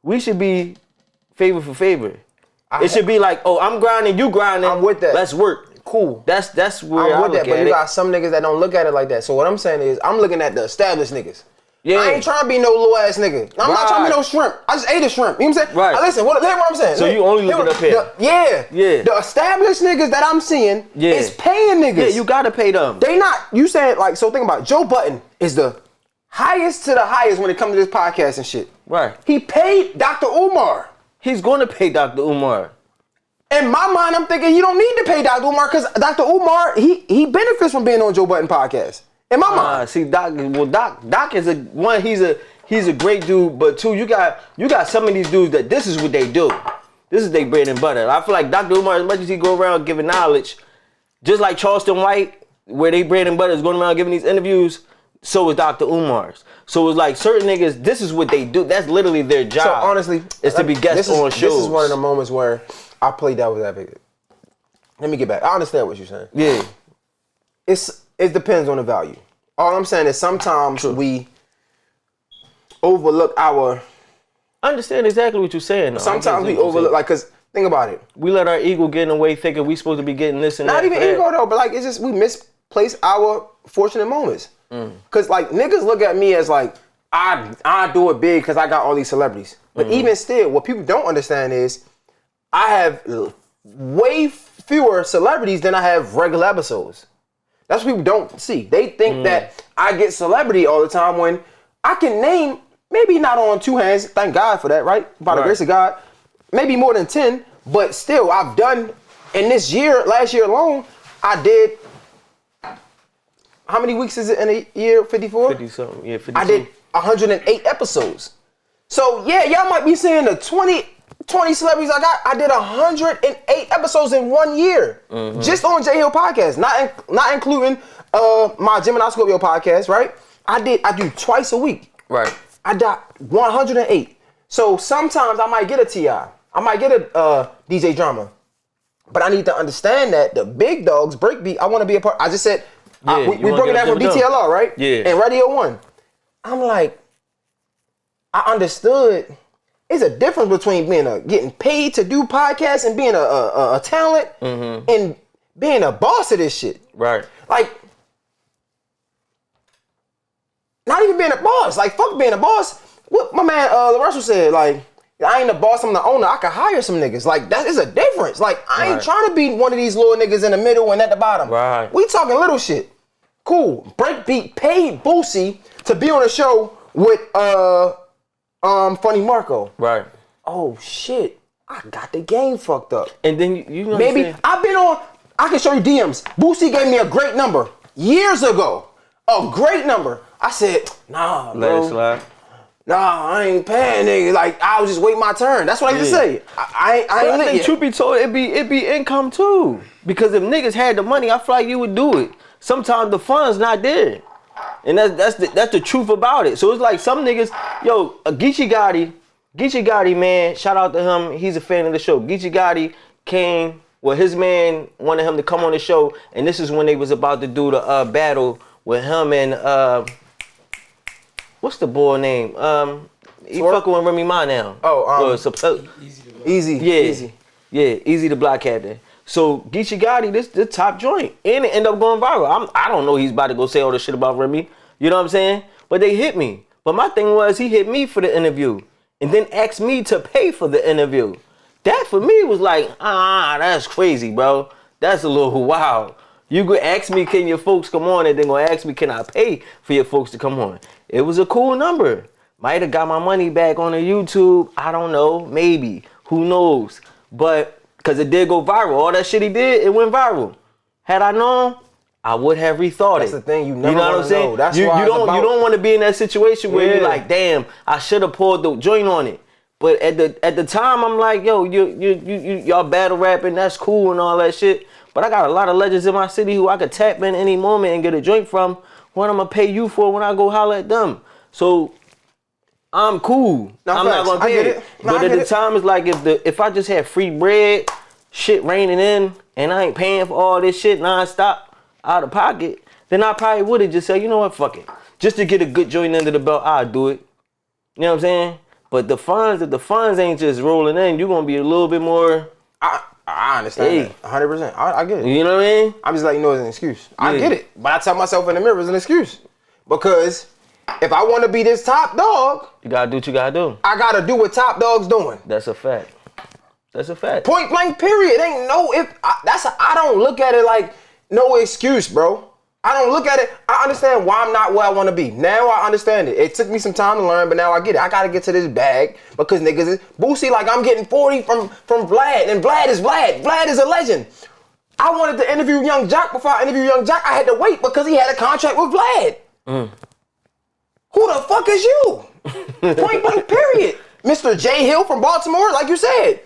we should be favor for favor. It should be like, oh, I'm grinding, you grinding. I'm with that. Let's work. Cool. That's where I'm I with look that. But at you it. got some niggas that don't look at it like that. So what I'm saying is, I'm looking at the established niggas. Yeah. I ain't trying to be no little ass nigga. I'm not trying to be no shrimp. I just ate a shrimp. You know what I'm saying? Right. Listen, what I'm saying. So you only looking up here. Yeah. The established niggas that I'm seeing is paying niggas. Yeah, you gotta pay them. They not, you saying like, so think about it. Joe Budden is the highest to the highest when it comes to this podcast and shit. Right. He paid Dr. Umar. He's gonna pay Dr. Umar. In my mind, I'm thinking you don't need to pay Dr. Umar because Dr. Umar, he benefits from being on Joe Budden podcast. In my mind. See, Doc is he's a great dude, but two, you got some of these dudes that this is what they do. This is their bread and butter. I feel like Dr. Umar, as much as he go around giving knowledge, just like Charleston White, where they bread and butter is going around giving these interviews, so is Dr. Umar's. So it's like certain niggas, this is what they do. That's literally their job. So honestly, is to be guests on shows. This is one of the moments where I play devil's advocate. Let me get back. I understand what you're saying. Yeah. It depends on the value. All I'm saying is sometimes we overlook our... I understand exactly what you're saying. Though. Sometimes we overlook, like, because think about it. We let our ego get in the way thinking we supposed to be getting this and Not that. Not even ego though, but like, it's just we misplace our fortunate moments. Because like, niggas look at me as like, I do it big because I got all these celebrities. But even still, what people don't understand is I have way fewer celebrities than I have regular episodes. That's what people don't see. They think that I get celebrity all the time when I can name, maybe not on two hands, thank God for that, right? By the grace of God, maybe more than 10, but still I've done, in this year, last year alone, I did, how many weeks is it in a year? 54? 50 something, yeah, 52. I did 108 episodes. So yeah, y'all might be saying the 20 celebrities I got. I did 108 episodes in 1 year, just on Jay Hill podcast, not including my Gemini Scorpio podcast, right? I do twice a week. Right. I got 108. So sometimes I might get a T.I. I might get a DJ Drama, but I need to understand that the big dogs, Breakbeat, I want to be a part. I just said we broke it down from DTLR, right? Yeah. And Radio 1. I'm like, I understood. It's a difference between getting paid to do podcasts and being a talent and being a boss of this shit. Right. Like, not even being a boss. Like, fuck being a boss. What my man LaRussell said, like, I ain't the boss, I'm the owner. I can hire some niggas. Like, that is a difference. Like, I ain't trying to be one of these little niggas in the middle and at the bottom. Right. We talking little shit. Cool. Breakbeat paid Boosie to be on a show with Funny Marco. Right. Oh shit. I got the game fucked up. And then you know maybe I've been on, I can show you DMs. Boosie gave me a great number years ago. A great number. I said, nah, bro. Let it slide. Nah, I ain't paying, nigga. Like, I was just waiting my turn. That's what I used to say. I ain't lit yet. Truth be told, it be income too. Because if niggas had the money, I feel like you would do it. Sometimes the funds not there. And that's the truth about it. So it's like some niggas, yo, Geechee Gotti, man, shout out to him. He's a fan of the show. Geechee Gotti came, well, his man wanted him to come on the show, and this is when they was about to do the battle with him and what's the boy name? He fucking with Remy Ma now. Easy. Yeah, Easy the Black Captain. So Geechee Gotti, this the top joint, and it end up going viral. I don't know he's about to go say all this shit about Remy. You know what I'm saying? But they hit me. But my thing was he hit me for the interview, and then asked me to pay for the interview. That for me was like, that's crazy, bro. That's a little wild. You could ask me, can your folks come on, and then gonna ask me, can I pay for your folks to come on? It was a cool number. Might have got my money back on the YouTube. I don't know, maybe. Who knows? But because it did go viral. All that shit he did, it went viral. Had I known, I would have rethought That's it. the thing, you never know what I'm saying? know. That's you why don't want to be in that situation where you're like, damn, I should have poured the joint on it. But at the time, I'm like, yo, y'all battle rapping, that's cool and all that shit. But I got a lot of legends in my city who I could tap in any moment and get a joint from. What I'm gonna pay you for when I go holler at them? So I'm cool. I'm not gonna pay it. But at the time, it's like if I just had free bread, shit raining in, and I ain't paying for all this shit nonstop out of pocket, then I probably would have just said, you know what, fuck it. Just to get a good joint under the belt, I'll do it. You know what I'm saying? But if the funds ain't just rolling in, you're gonna be a little bit more. I understand that 100%. I get it. You know what I mean? I'm just letting you know it's an excuse. I get it. But I tell myself in the mirror it's an excuse. Because if I want to be this top dog, you gotta do what you gotta do. I gotta do what top dog's doing. That's a fact. That's a fact. Point blank, period. Ain't no if. I don't look at it like no excuse, bro. I don't look at it. I understand why I'm not where I want to be. Now I understand it. It took me some time to learn, but now I get it. I gotta get to this bag because niggas is Boosie like I'm getting 40 from Vlad, and Vlad is Vlad. Vlad is a legend. I wanted to interview Young Jock. Before I interviewed Young Jock, I had to wait because he had a contract with Vlad. Who the fuck is you? Point blank, period. Mr. Jay Hill from Baltimore, like you said.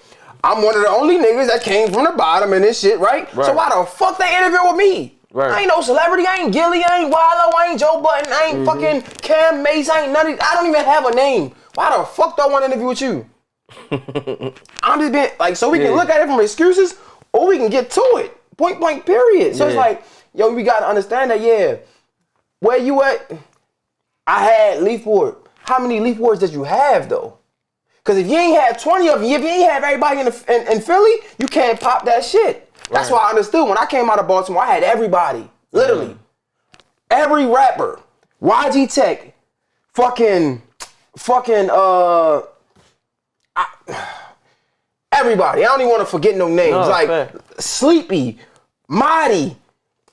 I'm one of the only niggas that came from the bottom in this shit, right? So why the fuck they interview with me? Right. I ain't no celebrity. I ain't Gilly. I ain't Wallow. I ain't Joe Button. I ain't fucking Cam Mace. I ain't none of. I don't even have a name. Why the fuck do I want to interview with you? I'm just being like, so we can look at it from excuses, or we can get to it. Point blank, period. So it's like, yo, we gotta understand that. Where you at? I had leaf board. How many leaf boards did you have though? Because if you ain't have 20 of them, if you ain't have everybody in Philly, you can't pop that shit. That's why I understood when I came out of Baltimore, I had everybody. Literally. Every rapper. YG Tech. Everybody. I don't even want to forget no names. No, like fair. Sleepy, Marty,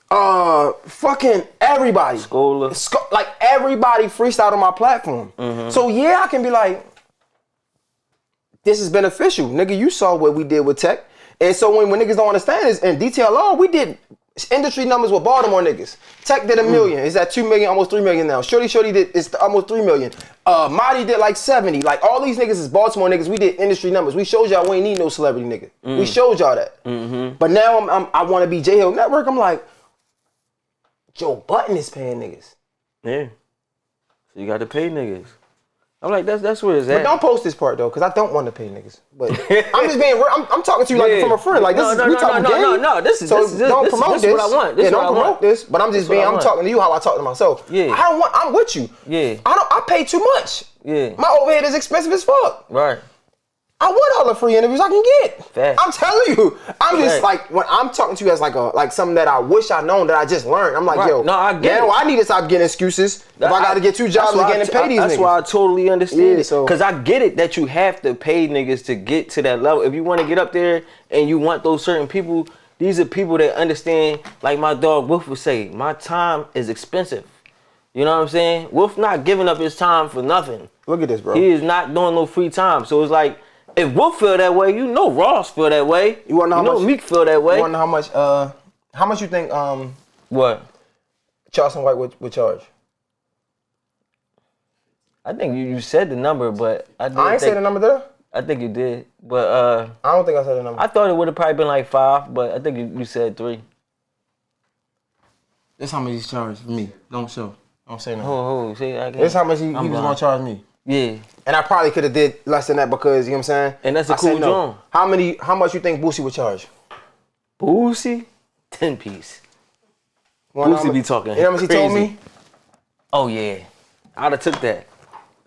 fucking everybody. Scholar. Like everybody freestyled on my platform. So yeah, I can be like, this is beneficial. Nigga, you saw what we did with Tech. And so when niggas don't understand this, in detail, we did industry numbers with Baltimore niggas. Tech did $1 million. It's at 2 million, almost 3 million now. Shorty it's almost 3 million. Marty did like 70. Like all these niggas is Baltimore niggas. We did industry numbers. We showed y'all we ain't need no celebrity nigga. We showed y'all that. But now I want to be Jay Hill Network. I'm like, Joe Budden is paying niggas. Yeah. So you got to pay niggas. I'm like, that's where it's at. But don't post this part though, because I don't want to pay niggas. But I'm just being real. I'm talking to you like from a friend. Like we talking game. No. This is don't promote this. What I want. This don't promote this. But I'm just being. I'm talking to you how I talk to myself. Yeah. I'm with you. Yeah. I pay too much. Yeah. My overhead is expensive as fuck. Right. I want all the free interviews I can get. Fact. I'm telling you. I'm just Fact. like when I'm talking to you as like something that I wish I known that I just learned. I'm like, Right. yo, No, I get now it. I need to stop getting excuses. If I got to get 2 jobs again and pay these niggas. That's why I totally understand Yeah, it. so- Because I get it that you have to pay niggas to get to that level. If you want to get up there and you want those certain people, these are people that understand, like my dog Wolf would say, my time is expensive. You know what I'm saying? Wolf not giving up his time for nothing. Look at this, bro. He is not doing no free time. So it's like, if Wolf feel that way, you know Ross feel that way. You wanna know how much? Meek feel that way. You wanna know how much you think What? Charleston White would charge? I think you said the number, but I I ain't say the number, did I? I think you did, but I don't think I said the number. I thought it would have probably been like 5, but I think you said 3. This how much he's charged for me. Don't show. Don't say nothing. Oh, see, I can't. This how much he was gonna charge me. Yeah, And I probably could have did less than that because, you know what I'm saying? And that's a I said cool no. joint. How much you think Boosie would charge? Boosie, 10 piece. Boosie be talking You know how much he told crazy. me? Oh yeah, I'd have took that.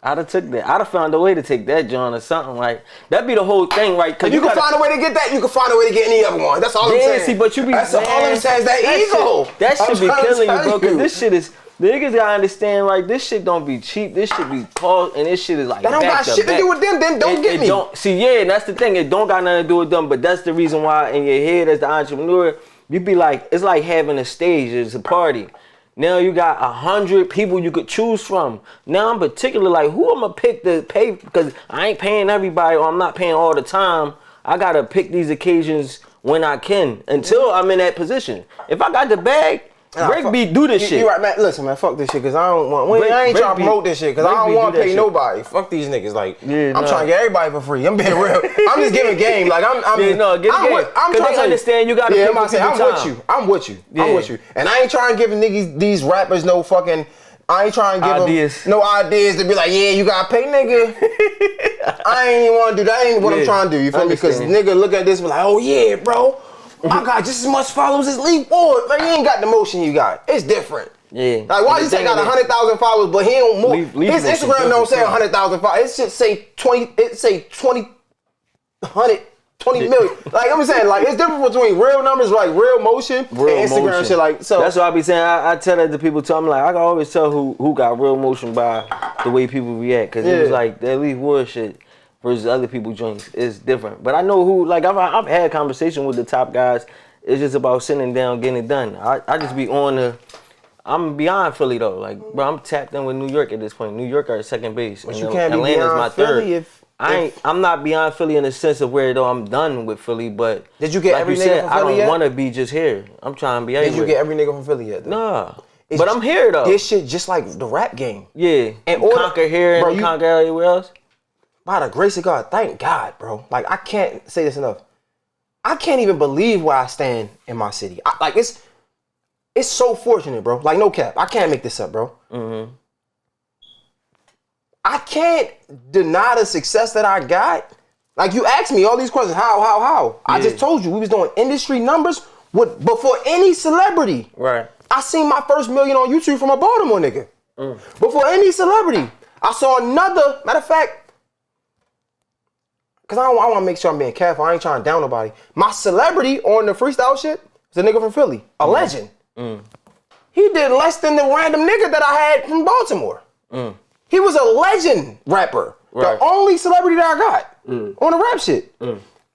I'd have found a way to take that joint or something like that'd be the whole thing, right? If you can find a way to get that, you can find a way to get any other one. That's all I'm saying. See, but you be That's all I'm saying is that ego. That should be I'm trying to killing you, tell bro. Cause this shit is. The niggas gotta understand, right? This shit don't be cheap. This shit be paused, and this shit is like That don't got shit to do with them. Then don't get me. And that's the thing. It don't got nothing to do with them. But that's the reason why in your head as the entrepreneur, you be like, it's like having a stage. It's a party. Now you got 100 people you could choose from. Now I'm particular like who I'm gonna pick to pay because I ain't paying everybody or I'm not paying all the time. I gotta pick these occasions when I can until I'm in that position. If I got the bag. Breakbeat do this shit. You right, man. Listen, man. Fuck this shit, cause I don't want. I ain't trying to promote this shit, cause I don't want to pay nobody. Fuck these niggas. Like, I'm trying to get everybody for free. I'm being real. I'm just giving game. Like, I'm get game. I'm trying to understand. You gotta. Yeah, I'm with you. And I ain't trying to give niggas these rappers no fucking. I ain't trying to give them no ideas to be like, yeah, you gotta pay, nigga. I ain't even want to do that. Ain't what I'm trying to do. You feel me? Because nigga look at this and be like, oh yeah, bro. I got just as much followers as Lee Ward. Man, you ain't got the motion you got. It's different. Yeah. Like, why you say got 100,000 followers, but he don't move? His Instagram don't say 100,000 followers. It should say 20. It say 20 million. Like I'm saying, like it's different between real numbers, like real motion, and Instagram motion. Shit. Like so. That's what I be saying. I tell that to people. Tell me like I can always tell who got real motion by the way people react. Cause it was like that Lee Ward shit versus other people joints is different. But I know who, like I've had conversation with the top guys. It's just about sitting down, getting it done. I just be on the, I'm beyond Philly though. Like, bro, I'm tapped in with New York at this point. New York are second base. But you can't be beyond Philly I'm not beyond Philly in the sense of where though I'm done with Philly, but did you get like every you nigga said, from Philly I yet? don't want to be just here. I'm trying to be everywhere. Did you get every nigga from Philly yet? Though? Nah. But I'm here though. This shit just like the rap game. Yeah. And conquer here and conquer everywhere else. By the grace of God, thank God, bro. Like I can't say this enough. I can't even believe where I stand in my city. It's so fortunate, bro. Like no cap. I can't make this up, bro. Mm-hmm. I can't deny the success that I got. Like you asked me all these questions. How? Yeah. I just told you we was doing industry numbers before any celebrity. Right. I seen my first million on YouTube from a Baltimore nigga. Before any celebrity. I saw another, matter of fact, because I want to make sure I'm being careful. I ain't trying to down nobody. My celebrity on the freestyle shit is a nigga from Philly. A legend. He did less than the random nigga that I had from Baltimore. He was a legend rapper. Right. The only celebrity that I got on the rap shit.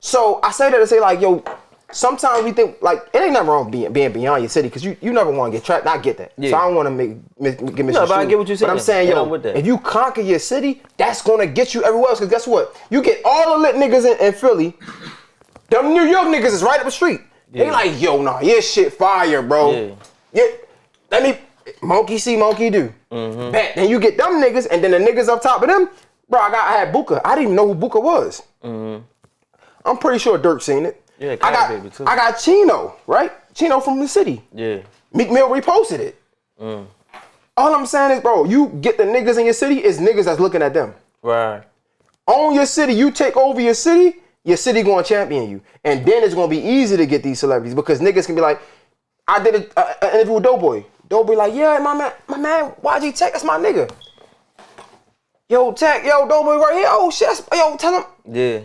So I say that to say like, yo, sometimes we think like it ain't nothing wrong being beyond your city because you never want to get trapped. I get that. Yeah. So I don't want to get no, but I get what you're saying. But I'm saying, yo, if you conquer your city, that's gonna get you everywhere else. Because guess what? You get all the lit niggas in Philly. Them New York niggas is right up the street. Yeah. They like, yo, nah, your shit fire, bro. Yeah. Let me monkey see, monkey do. Mm-hmm. Bet. Then you get them niggas, and then the niggas up top of them, bro. I had Booker. I didn't even know who Booker was. Mm-hmm. I'm pretty sure Dirk seen it. Yeah, I got Chino, right? Chino from the city. Yeah. Meek Mill reposted it. Mm. All I'm saying is, bro, you get the niggas in your city, is niggas that's looking at them. Right. Own your city, you take over your city gonna champion you. And then it's gonna be easy to get these celebrities because niggas can be like, I did an interview with Doughboy. Doughboy like, yeah, my man, YG Tech, that's my nigga. Yo, Tech, yo, Doughboy right here. Oh shit, yo, tell him. Yeah.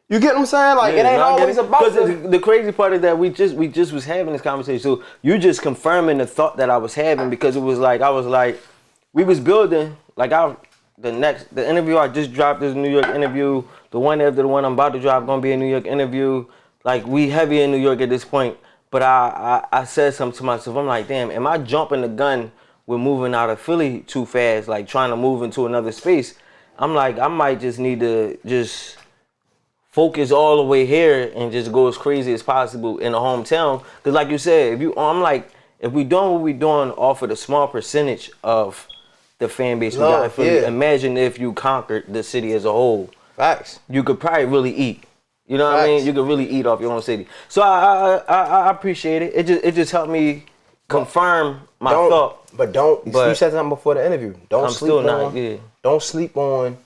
You get what I'm saying? Like, it ain't always about the crazy part is that we just was having this conversation. So you just confirming the thought that I was having because it was like, I was like, we was building, like the interview I just dropped is a New York interview. The one after the one I'm about to drop gonna be a New York interview. Like, we heavy in New York at this point. But I said something to myself. I'm like, damn, am I jumping the gun with moving out of Philly too fast? Like, trying to move into another space? I'm like, I might just need to just focus all the way here and just go as crazy as possible in the hometown. Because like you said, if we doing what we doing off of the small percentage of the fan base we got in Philly, imagine if you conquered the city as a whole. Facts. You could probably really eat. You know what I mean? You could really eat off your own city. So I appreciate it. It just helped me confirm my thought. But you said something before the interview. Don't sleep on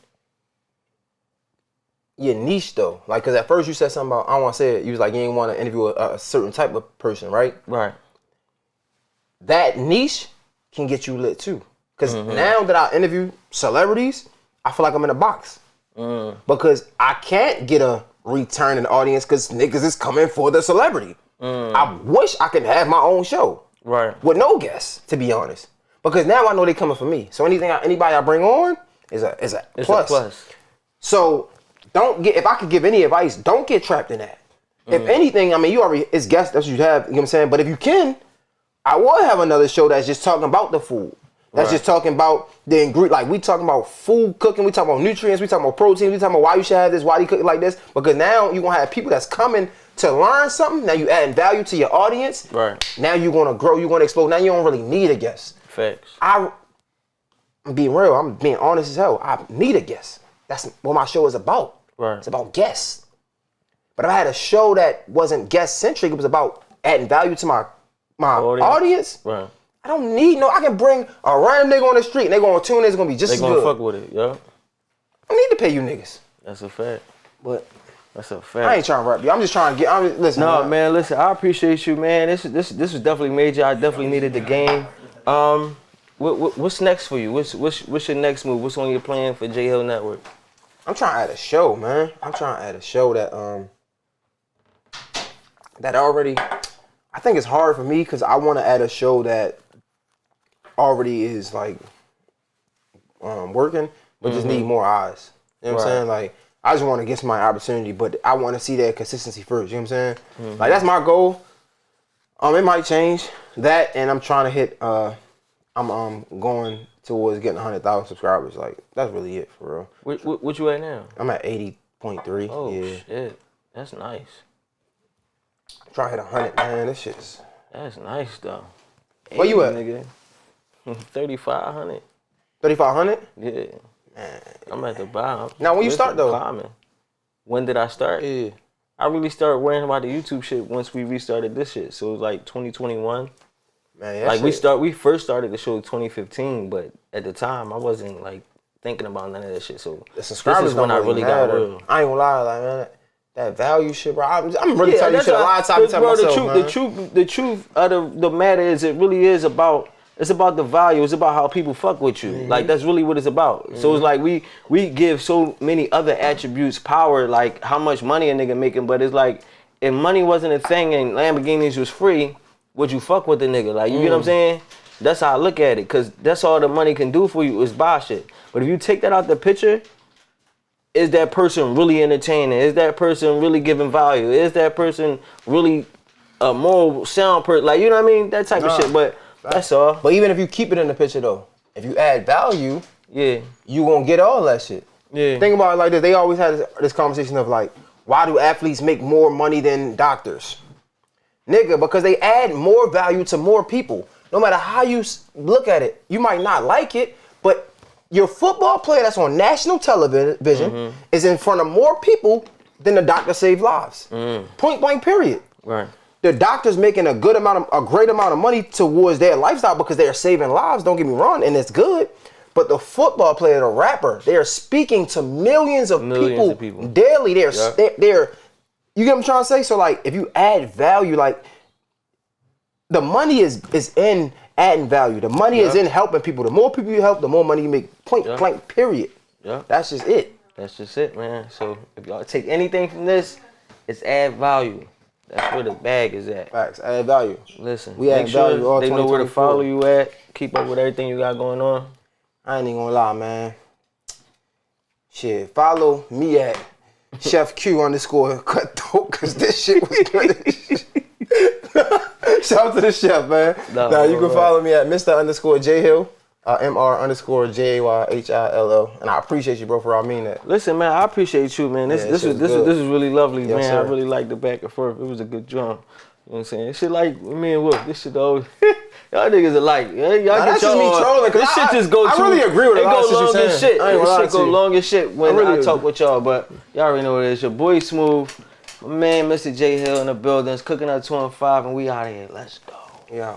your niche though. Like, cause at first you said something about, I don't want to say it, you was like, you didn't want to interview a certain type of person, right? Right. That niche can get you lit too. Cause now that I interview celebrities, I feel like I'm in a box. Because I can't get a return in the audience because niggas is coming for the celebrity. I wish I could have my own show. Right. With no guests, to be honest. Because now I know they coming for me. So anybody I bring on is a plus. So if I could give any advice, don't get trapped in that. If anything, I mean, it's guests, that's what you have, you know what I'm saying? But if you can, I will have another show that's just talking about the food. That's just talking about the ingredient. Like, we talking about food cooking, we talking about nutrients, we talking about protein, we talking about why you should have this, why you cook it like this. Because now you're gonna have people that's coming to learn something. Now you adding value to your audience. Right. Now you're gonna grow, you're gonna explode. Now you don't really need a guest. Facts. I'm being real, I'm being honest as hell. I need a guest. That's what my show is about. Right. It's about guests. But if I had a show that wasn't guest centric, it was about adding value to my audience. Right. I don't need I can bring a random nigga on the street and they gonna tune in, it's gonna be just as good. They gonna fuck with it, yeah. I don't need to pay you niggas. That's a fact. But that's a fact. I ain't trying to rap you. I'm just trying to listen. No, man, listen, I appreciate you, man. This was definitely major. I definitely needed the game. What's next for you? What's your next move? What's on your plan for Jay Hill Network? I'm trying to add a show, man. I'm trying to add a show that already, I think it's hard for me because I want to add a show that already is like working, but just need more eyes. You know what I'm saying? Like, I just want to get somebody opportunity, but I want to see that consistency first. You know what I'm saying? Like, that's my goal. It might change that, and I'm trying to hit. I'm going towards getting 100,000 subscribers. Like, that's really it for real. What you at now? I'm at 80.3. Oh shit, that's nice. I'm trying to hit 100, man. This shit's. That's nice though. Where you at, nigga? 3,500. 3,500? Yeah. Man, I'm at the bottom. Now, when you start though? Climbing. When did I start? Yeah. I really started worrying about the YouTube shit once we restarted this shit. So it was like 2021. Man, like we first started the show in 2015, but at the time I wasn't like thinking about none of that shit. So the subscribers this is when I really got real. I ain't gonna lie, like, man, that value shit, bro. I'm really telling you shit a lot of times. The truth of the matter is, it really is about. It's about the value. It's about how people fuck with you. Like, that's really what it's about. So it's like we give so many other attributes power, like how much money a nigga making. But it's like, if money wasn't a thing and Lamborghinis was free, would you fuck with the nigga? Like, you get what I'm saying? That's how I look at it. Because that's all the money can do for you is buy shit. But if you take that out the picture, is that person really entertaining? Is that person really giving value? Is that person really a moral sound person? Like, you know what I mean? That type of shit. But that's all. But even if you keep it in the picture though, if you add value, Yeah. you gonna get all that shit. Yeah. Think about it like this. They always had this conversation of like, why do athletes make more money than doctors? Nigga, because they add more value to more people. No matter how you look at it, you might not like it, but your football player that's on national television is in front of more people than the doctor saved lives. Point blank, period. Right. The doctor's making a great amount of money towards their lifestyle because they're saving lives. Don't get me wrong, and it's good. But the football player, the rapper, they are speaking to millions of people daily. They're you get what I'm trying to say? So like, if you add value, like the money is in adding value. The money is in helping people. The more people you help, the more money you make. Point blank, period. Yeah. That's just it. That's just it, man. So if y'all take anything from this, it's add value. That's where the bag is at. Facts, add value. Listen, we add value all they know where to follow you at. Keep up with everything you got going on. I ain't even gonna lie, man. Shit, follow me at Chef Q _ Cutthroat, cause this shit was good. Shout out to the chef, man. Now you can follow me at Mr. Jay Hill, Mr. JAYHILL, and I appreciate you, bro, for all mean that. Listen, man, I appreciate you, man. This is really lovely, man. Sir. I really like the back and forth. It was a good drum. You know what I'm saying? Shit like me and Wolf, this shit always y'all niggas are like, y'all that's get just me trolling. This shit just go I really agree with a lot of shit you're saying. This shit go long as shit when I talk with y'all, but y'all already know what it is. Your boy Smooth, my man Mr. Jay Hill in the building. It's Cooking Up 215, and we out of here. Let's go. Yeah.